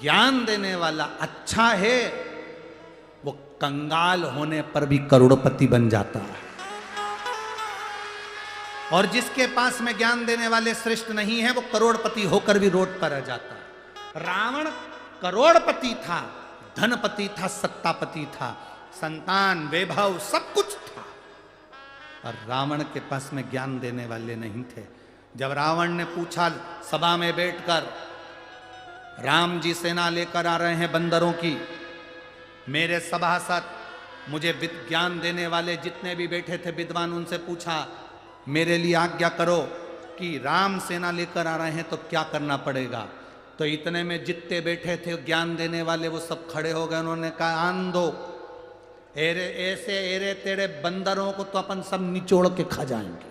ज्ञान देने वाला अच्छा है, वो कंगाल होने पर भी करोड़पति बन जाता है। और जिसके पास में ज्ञान देने वाले श्रेष्ठ नहीं है, वो करोड़पति होकर भी रोड पर रह जाता है। रावण करोड़पति था, धनपति था, सत्तापति था, संतान, वैभव सब कुछ था, और रावण के पास में ज्ञान देने वाले नहीं थे। जब रावण ने पूछा सभा में बैठकर, राम जी सेना लेकर आ रहे हैं बंदरों की, मेरे सभासद, मुझे ज्ञान देने वाले जितने भी बैठे थे विद्वान, उनसे पूछा मेरे लिए आज्ञा करो कि राम सेना लेकर आ रहे हैं तो क्या करना पड़ेगा। तो इतने में जितने बैठे थे ज्ञान देने वाले वो सब खड़े हो गए। उन्होंने कहा आन दो, एरे ऐसे एरे तेरे बंदरों को तो अपन सब निचोड़ के खा जाएंगे।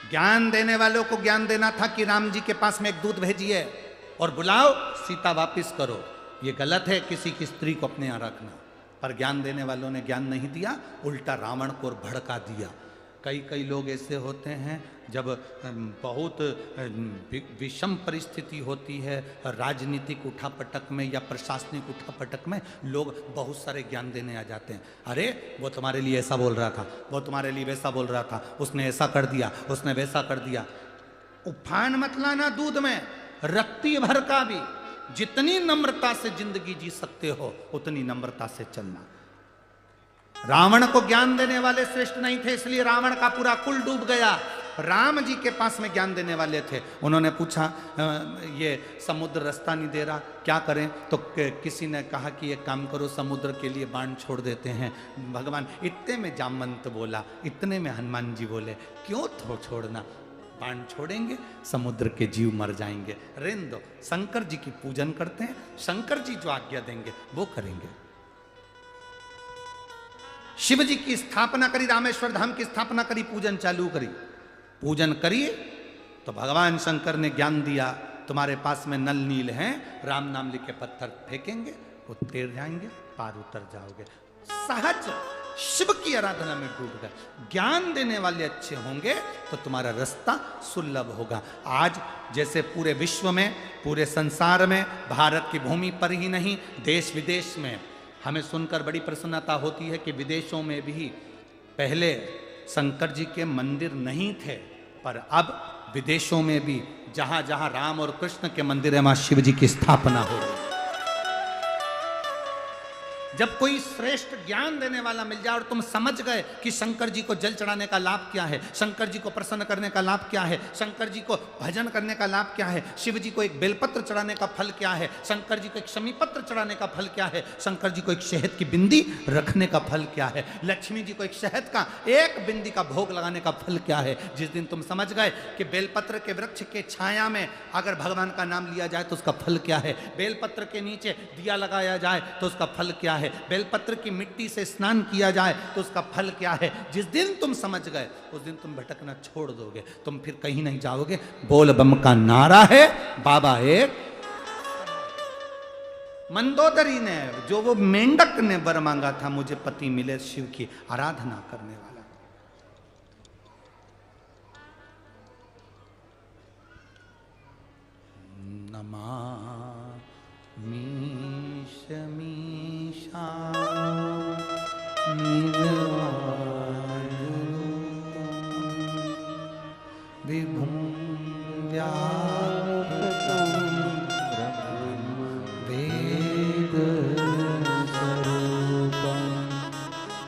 ज्ञान देने वालों को ज्ञान देना था कि राम जी के पास में एक दूत भेजिए और बुलाओ, सीता वापिस करो। ये गलत है किसी की स्त्री को अपने यहां रखना। पर ज्ञान देने वालों ने ज्ञान नहीं दिया, उल्टा रावण को भड़का दिया। कई लोग ऐसे होते हैं, जब बहुत विषम परिस्थिति होती है राजनीतिक उठापटक में या प्रशासनिक उठापटक में, लोग बहुत सारे ज्ञान देने आ जाते हैं। अरे वो तुम्हारे लिए ऐसा बोल रहा था, वो तुम्हारे लिए वैसा बोल रहा था, उसने ऐसा कर दिया, उसने वैसा कर दिया। उफान मत लाना दूध में, रत्ती भर का भी। जितनी नम्रता से जिंदगी जी सकते हो उतनी नम्रता से चलना। रावण को ज्ञान देने वाले श्रेष्ठ नहीं थे, इसलिए रावण का पूरा कुल डूब गया। राम जी के पास में ज्ञान देने वाले थे। उन्होंने पूछा ये समुद्र रास्ता नहीं दे रहा, क्या करें? तो किसी ने कहा कि एक काम करो, समुद्र के लिए बाण छोड़ देते हैं। भगवान इतने में जामवंत बोला, इतने में हनुमान जी बोले, क्यों छोड़ना, बाण छोड़ेंगे समुद्र के जीव मर जाएंगे, रेन दो। शंकर जी की पूजन करते हैं, शंकर जी जो आज्ञा देंगे वो करेंगे। शिव जी की स्थापना करी, रामेश्वर धाम की स्थापना करी, पूजन चालू करी। पूजन करिए तो भगवान शंकर ने ज्ञान दिया, तुम्हारे पास में नल नील हैं, राम नाम लिखे पत्थर फेंकेंगे, वो तैर जाएंगे, पार उतर जाओगे। सहज शिव की आराधना में डूब गए। ज्ञान देने वाले अच्छे होंगे तो तुम्हारा रास्ता सुलभ होगा। आज जैसे पूरे विश्व में, पूरे संसार में, भारत की भूमि पर ही नहीं, देश विदेश में हमें सुनकर बड़ी प्रसन्नता होती है कि विदेशों में भी पहले शंकर जी के मंदिर नहीं थे, पर अब विदेशों में भी जहां जहां राम और कृष्ण के मंदिर है, वहां शिव जी की स्थापना हो रही है। जब कोई श्रेष्ठ ज्ञान देने वाला मिल जाए और तुम समझ गए कि शंकर जी को जल चढ़ाने का लाभ क्या है, शंकर जी को प्रसन्न करने का लाभ क्या है, शंकर जी को भजन करने का लाभ क्या है, शिव जी को एक बेलपत्र चढ़ाने का फल क्या है, शंकर जी को एक शमी पत्र चढ़ाने का फल क्या है, शंकर जी को एक शहद की बिंदी रखने का फल क्या है, लक्ष्मी जी को एक शहद का एक बिंदी का भोग लगाने का फल क्या है। जिस दिन तुम समझ गए कि बेलपत्र के वृक्ष के छाया में अगर भगवान का नाम लिया जाए तो उसका फल क्या है, बेलपत्र के नीचे दिया लगाया जाए तो उसका फल क्या है, बेलपत्र की मिट्टी से स्नान किया जाए तो उसका फल क्या है, जिस दिन तुम समझ गए उस दिन तुम भटकना छोड़ दोगे, तुम फिर कहीं नहीं जाओगे। बोल बम का नारा है, बाबा एक। मंदोदरी ने, जो वो मेंढक ने वर मांगा था, मुझे पति मिले शिव की आराधना करने वाला।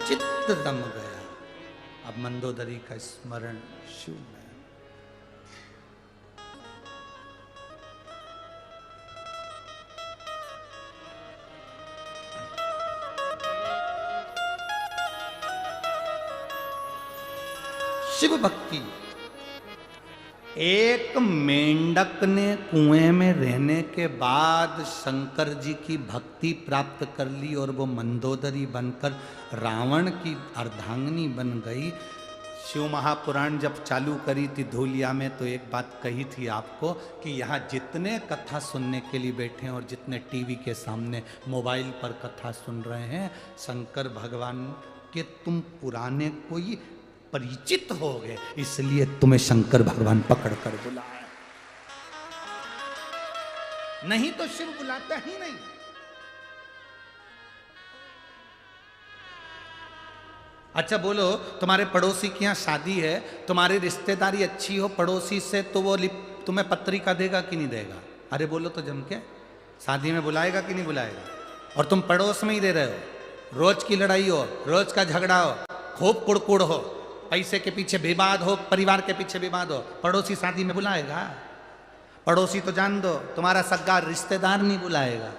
चित्त दम गया। अब मंदोदरी का स्मरण शिव में। शिव भक्ति। एक मेंढक ने कुएं में रहने के बाद शंकर जी की भक्ति प्राप्त कर ली और वो मंदोदरी बनकर रावण की अर्धांगिनी बन गई। शिव महापुराण जब चालू करी थी धूलिया में तो एक बात कही थी आपको कि यहाँ जितने कथा सुनने के लिए बैठे हैं और जितने टीवी के सामने मोबाइल पर कथा सुन रहे हैं, शंकर भगवान के तुम पुराने कोई परिचित हो गए, इसलिए तुम्हें शंकर भगवान पकड़ कर बुलाया, नहीं तो शिव बुलाता ही नहीं। अच्छा बोलो, तुम्हारे पड़ोसी की यहाँ शादी है, तुम्हारी रिश्तेदारी अच्छी हो पड़ोसी से, तो वो तुम्हें पत्रिका देगा कि नहीं देगा? अरे बोलो तो जम के, शादी में बुलाएगा कि नहीं बुलाएगा? और तुम पड़ोस में ही दे रहे हो, रोज की लड़ाई हो, रोज का झगड़ा हो, खूब कुड़कुड़ हो, पैसे के पीछे विवाद हो, परिवार के पीछे विवाद हो, पड़ोसी शादी में बुलाएगा? पड़ोसी तो जान दो तुम्हारा सगा रिश्तेदार नहीं बुलाएगा।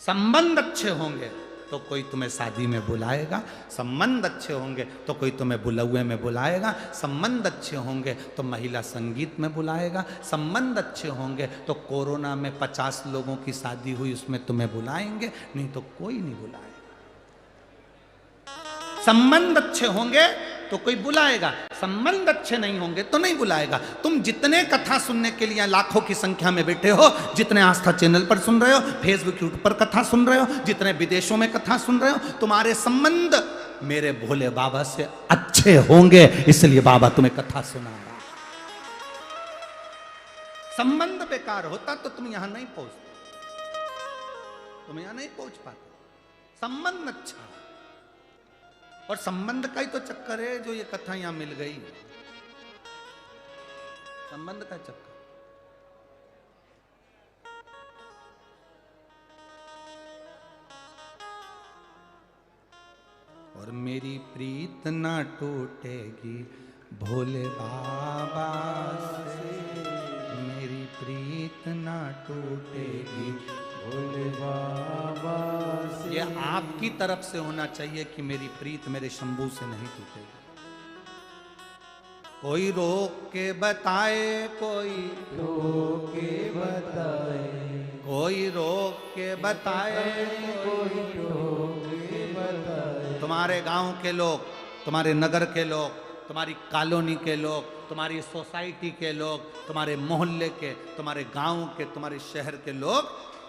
संबंध अच्छे होंगे तो कोई तुम्हें शादी में बुलाएगा, संबंध अच्छे होंगे तो कोई तुम्हें बुलौए में बुलाएगा, संबंध अच्छे होंगे तो महिला संगीत में बुलाएगा, संबंध अच्छे होंगे तो कोरोना में 50 लोगों की शादी हुई उसमें तुम्हें बुलाएंगे, नहीं तो कोई नहीं बुलाएगा। संबंध अच्छे होंगे तो कोई बुलाएगा, संबंध अच्छे नहीं होंगे तो नहीं बुलाएगा। तुम जितने कथा सुनने के लिए लाखों की संख्या में बैठे हो, जितने आस्था चैनल पर सुन रहे हो, फेसबुक यूट्यूब पर कथा सुन रहे हो, जितने विदेशों में कथा सुन रहे हो, तुम्हारे संबंध मेरे भोले बाबा से अच्छे होंगे, इसलिए बाबा तुम्हें कथा सुनाएगा। संबंध बेकार होता तो तुम यहां नहीं पहुंचते, तुम यहां नहीं पहुंच पाते। संबंध अच्छा, और संबंध का ही तो चक्कर है जो ये कथा यहां मिल गई, संबंध का चक्कर। और मेरी प्रीत ना टूटेगी भोले बाबा से, मेरी प्रीत ना टूटेगी भोले बाबा से। ये आपकी तरफ से होना चाहिए कि मेरी प्रीत मेरे शंभू से नहीं टूटेगी। कोई रोक के बताए, कोई रोक के बताए, कोई रोक के बताए, कोई रोक के बताए। तुम्हारे गांव के लोग, तुम्हारे नगर के लोग, तुम्हारी कॉलोनी के लोग, तुम्हारी सोसाइटी के लोग, तुम्हारे मोहल्ले के, तुम्हारे गांव के, तुम्हारे शहर के लोग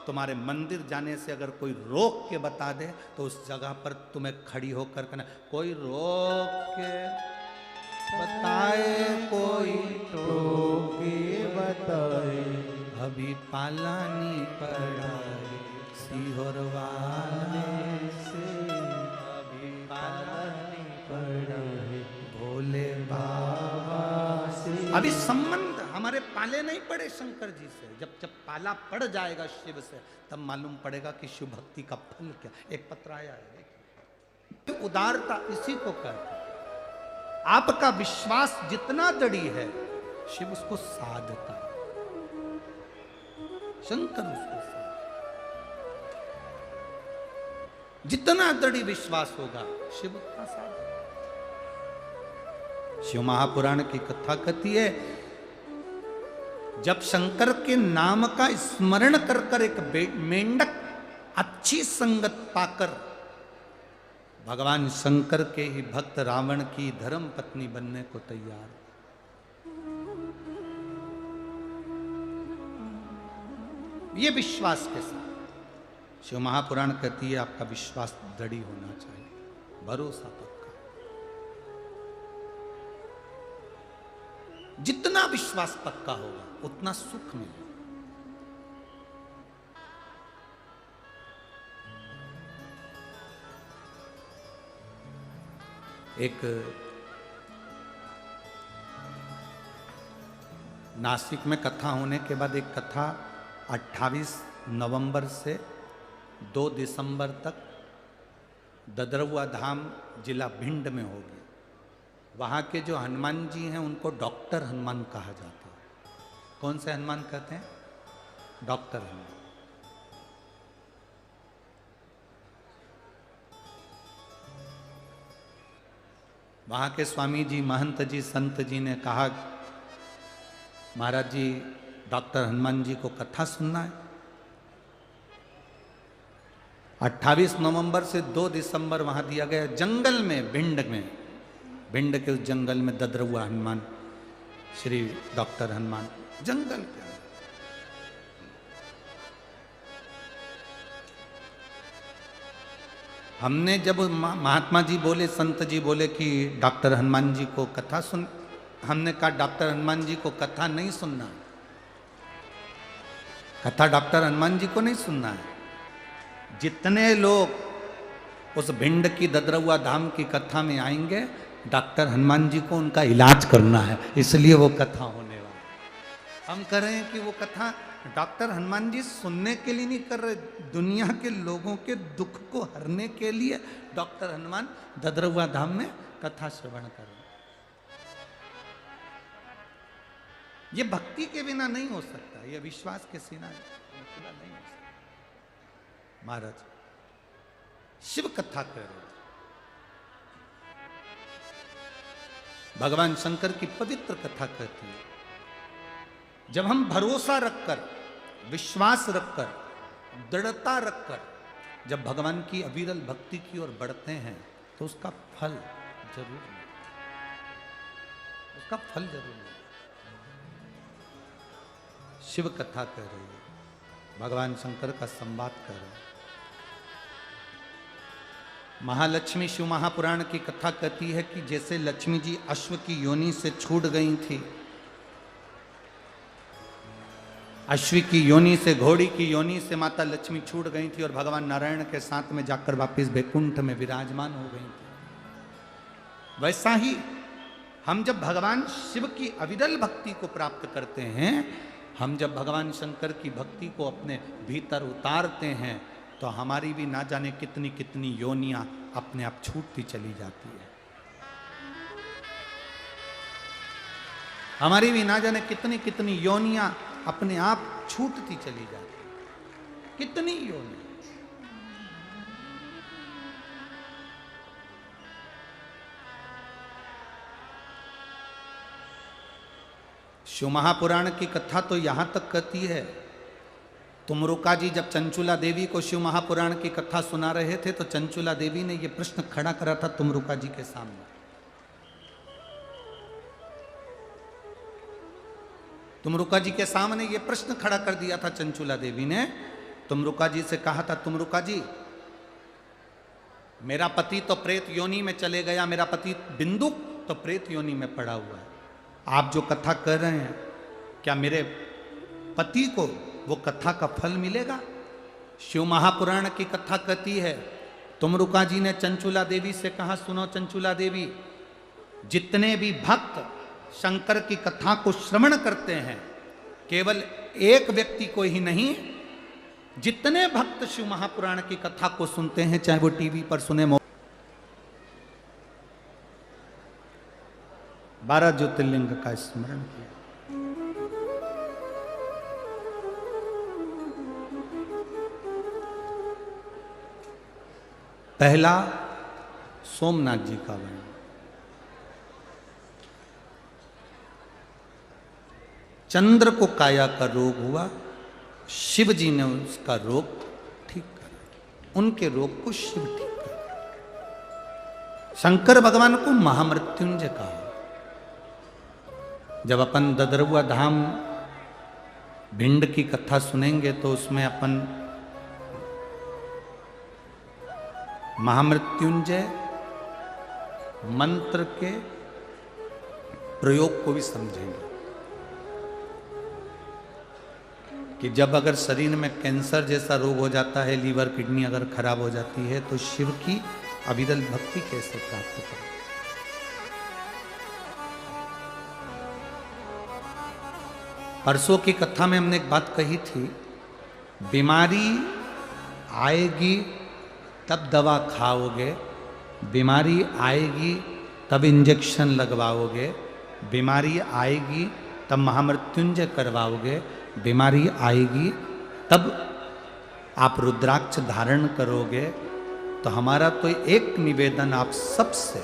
तुम्हारे मंदिर जाने से अगर कोई रोक के बता दे तो उस जगह पर तुम्हें खड़ी होकर कहना, कोई रोक के बताए, कोई रोक के बताए, अभी पाला नहीं पड़ा सीहोर वाले से, अभी पाला नहीं पड़ा भोले बाबा से। अभी संबंध हमारे पाले नहीं पड़े शंकर जी से, जब जब पाला पड़ जाएगा शिव से तब मालूम पड़ेगा कि शिव भक्ति का फल क्या। एक पत्र आया है, तो उदारता इसी को कहते हैं। आपका विश्वास जितना दृढ़ है शिव उसको साधता है, शंकर उसको साधता। जितना दृढ़ विश्वास होगा शिव उतना साधता। शिव महापुराण की कथा कहती है, जब शंकर के नाम का स्मरण कर कर एक मेंढक अच्छी संगत पाकर भगवान शंकर के ही भक्त रावण की धर्म पत्नी बनने को तैयार। ये विश्वास के साथ शिव महापुराण कहती है आपका विश्वास दृढ़ होना चाहिए, भरोसा पक्का। जितना विश्वास पक्का होगा उतना सुख मिलेगा। एक नासिक में कथा होने के बाद एक कथा 28 नवंबर से 2 दिसंबर तक ददरुआ धाम जिला भिंड में होगी। वहाँ के जो हनुमान जी हैं उनको डॉक्टर हनुमान कहा जाता है। कौन से हनुमान कहते हैं? डॉक्टर हनुमान। वहाँ के स्वामी जी, महंत जी, संत जी ने कहा, महाराज जी डॉक्टर हनुमान जी को कथा सुनना है। 28 नवंबर से 2 दिसंबर वहाँ दिया गया, जंगल में, भिंड के उस जंगल में ददरुआ हनुमान, श्री डॉक्टर हनुमान जंगल के। हमने जब महात्मा जी बोले, संत जी बोले कि डॉक्टर हनुमान जी को कथा सुन, हमने कहा डॉक्टर हनुमान जी को कथा नहीं सुनना, कथा डॉक्टर हनुमान जी को नहीं सुनना है। जितने लोग उस भिंड की ददरुआ धाम की कथा में आएंगे, डॉक्टर हनुमान जी को उनका इलाज करना है, इसलिए वो कथा होने वाली। हम कह रहे हैं कि वो कथा डॉक्टर हनुमान जी सुनने के लिए नहीं कर रहे, दुनिया के लोगों के दुख को हरने के लिए डॉक्टर हनुमान ददरुआ धाम में कथा श्रवण कर रहे। ये भक्ति के बिना नहीं हो सकता, ये विश्वास के बिना नहीं हो सकता। महाराज शिव कथा कर रहे हो। भगवान शंकर की पवित्र कथा कहती है, जब हम भरोसा रखकर, विश्वास रखकर, दृढ़ता रखकर जब भगवान की अविरल भक्ति की ओर बढ़ते हैं तो उसका फल जरूर मिलेगा, उसका फल जरूर मिलेगा। शिव कथा कह रही है, भगवान शंकर का संवाद कर रहे हैं। महालक्ष्मी शिव महापुराण की कथा कहती है कि जैसे लक्ष्मी जी अश्व की योनि से छूट गई थी, अश्व की योनि से, घोड़ी की योनि से माता लक्ष्मी छूट गई थी और भगवान नारायण के साथ में जाकर वापस बैकुंठ में विराजमान हो गई थी, वैसा ही हम जब भगवान शिव की अविरल भक्ति को प्राप्त करते हैं, हम जब भगवान शंकर की भक्ति को अपने भीतर उतारते हैं, तो हमारी भी ना जाने कितनी कितनी योनियां अपने आप छूटती चली जाती है। हमारी भी ना जाने कितनी कितनी योनियां अपने आप छूटती चली जाती है। कितनी योनियां। शिव महापुराण की कथा तो यहां तक कहती है, तुमरुका जी जब चंचुला देवी को शिव महापुराण की कथा सुना रहे थे तो चंचुला देवी ने यह प्रश्न खड़ा करा था तुमरुका जी के सामने। तुमरुका जी के सामने यह प्रश्न खड़ा कर दिया था चंचुला देवी ने। तुमरुका जी से कहा था, तुमरुका जी मेरा पति तो प्रेत योनि में चले गया, मेरा पति बिंदुक तो प्रेत योनि में पड़ा हुआ है, आप जो कथा कर रहे हैं क्या मेरे पति को वो कथा का फल मिलेगा? शिव महापुराण की कथा कहती है, तुमरुका जी ने चंचुला देवी से कहा, सुनो चंचुला देवी, जितने भी भक्त शंकर की कथा को श्रवण करते हैं, केवल एक व्यक्ति को ही नहीं, जितने भक्त शिव महापुराण की कथा को सुनते हैं, चाहे वो टीवी पर सुने, 12 ज्योतिर्लिंग का स्मरण किया। पहला सोमनाथ जी का वर्णन। चंद्र को काया का रोग हुआ, शिव जी ने उसका रोग ठीक करा, उनके रोग को शिव ठीक करा। शंकर भगवान को महामृत्युंजय कहा। जब अपन ददरुआ धाम भिंड की कथा सुनेंगे तो उसमें अपन महामृत्युंजय मंत्र के प्रयोग को भी समझेंगे कि जब अगर शरीर में कैंसर जैसा रोग हो जाता है, लीवर किडनी अगर खराब हो जाती है, तो शिव की अविरल भक्ति कैसे प्राप्त करें। परसों की कथा में हमने एक बात कही थी, बीमारी आएगी तब दवा खाओगे, बीमारी आएगी तब इंजेक्शन लगवाओगे, बीमारी आएगी तब महामृत्युंजय करवाओगे, बीमारी आएगी तब आप रुद्राक्ष धारण करोगे। तो हमारा तो एक निवेदन आप सबसे,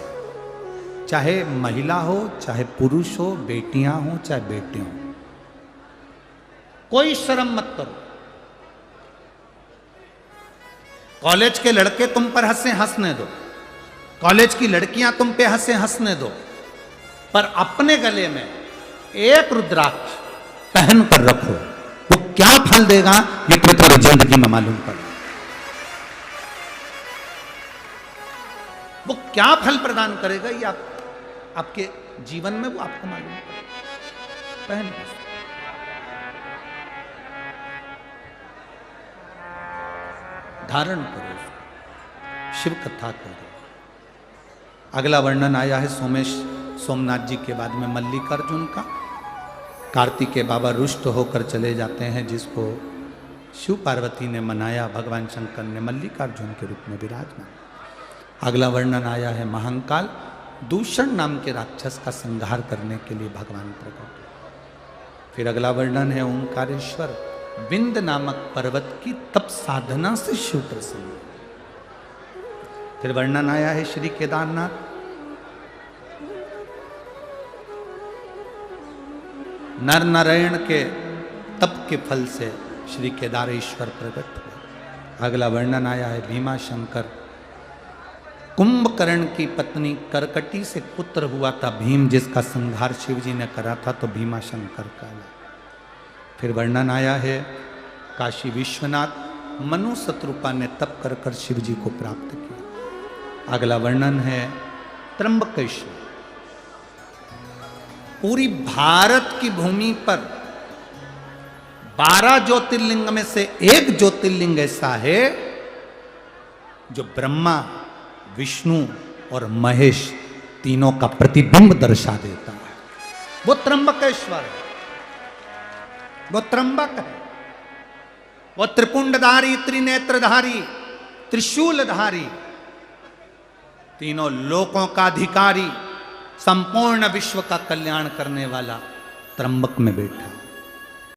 चाहे महिला हो चाहे पुरुष हो, बेटियां हो चाहे बेटे हो, कोई शर्म मत करो। कॉलेज के लड़के तुम पर हंसे, हंसने दो, कॉलेज की लड़कियां तुम पे हंसे, हंसने दो, पर अपने गले में एक रुद्राक्ष पहन कर रखो। वो क्या फल देगा ये तुम्हारी जिंदगी में मालूम पड़ेगा। वो क्या फल प्रदान करेगा ये आपके जीवन में वो आपको मालूम पड़ेगा। पहन कर धारण करो, शिव कथा करो। अगला वर्णन आया है सोमनाथ जी के बाद में मल्लिकार्जुन का। कार्तिकेय बाबा रुष्ट होकर चले जाते हैं, जिसको शिव पार्वती ने मनाया, भगवान शंकर ने मल्लिकार्जुन के रूप में विराजमान। अगला वर्णन आया है महाकाल, दूषण नाम के राक्षस का संहार करने के लिए भगवान प्रकट। फिर अगला वर्णन है ओंकारेश्वर, विंध्य नामक पर्वत की तप साधना से शिव प्रसन्न। फिर वर्णन आया है श्री केदारनाथ, नर नारायण के तप के फल से श्री केदारेश्वर प्रकट हुए। अगला वर्णन आया है भीमा शंकर, कुंभकर्ण की पत्नी करकटी से पुत्र हुआ था भीम, जिसका संहार शिव जी ने करा था, तो भीमा शंकर का। फिर वर्णन आया है काशी विश्वनाथ मनु शत्रुपा ने तप कर कर शिव जी को प्राप्त किया। अगला वर्णन है त्र्यंबकेश्वर। पूरी भारत की भूमि पर 12 ज्योतिर्लिंग में से एक ज्योतिर्लिंग ऐसा है जो ब्रह्मा, विष्णु और महेश तीनों का प्रतिबिंब दर्शा देता है। वो त्र्यंबकेश्वर है, वो त्र्यंबक है, वो त्रिपुंडधारी, त्रिनेत्रधारी, त्रिशूलधारी, तीनों लोकों का अधिकारी, संपूर्ण विश्व का कल्याण करने वाला त्र्यंबक में बैठा।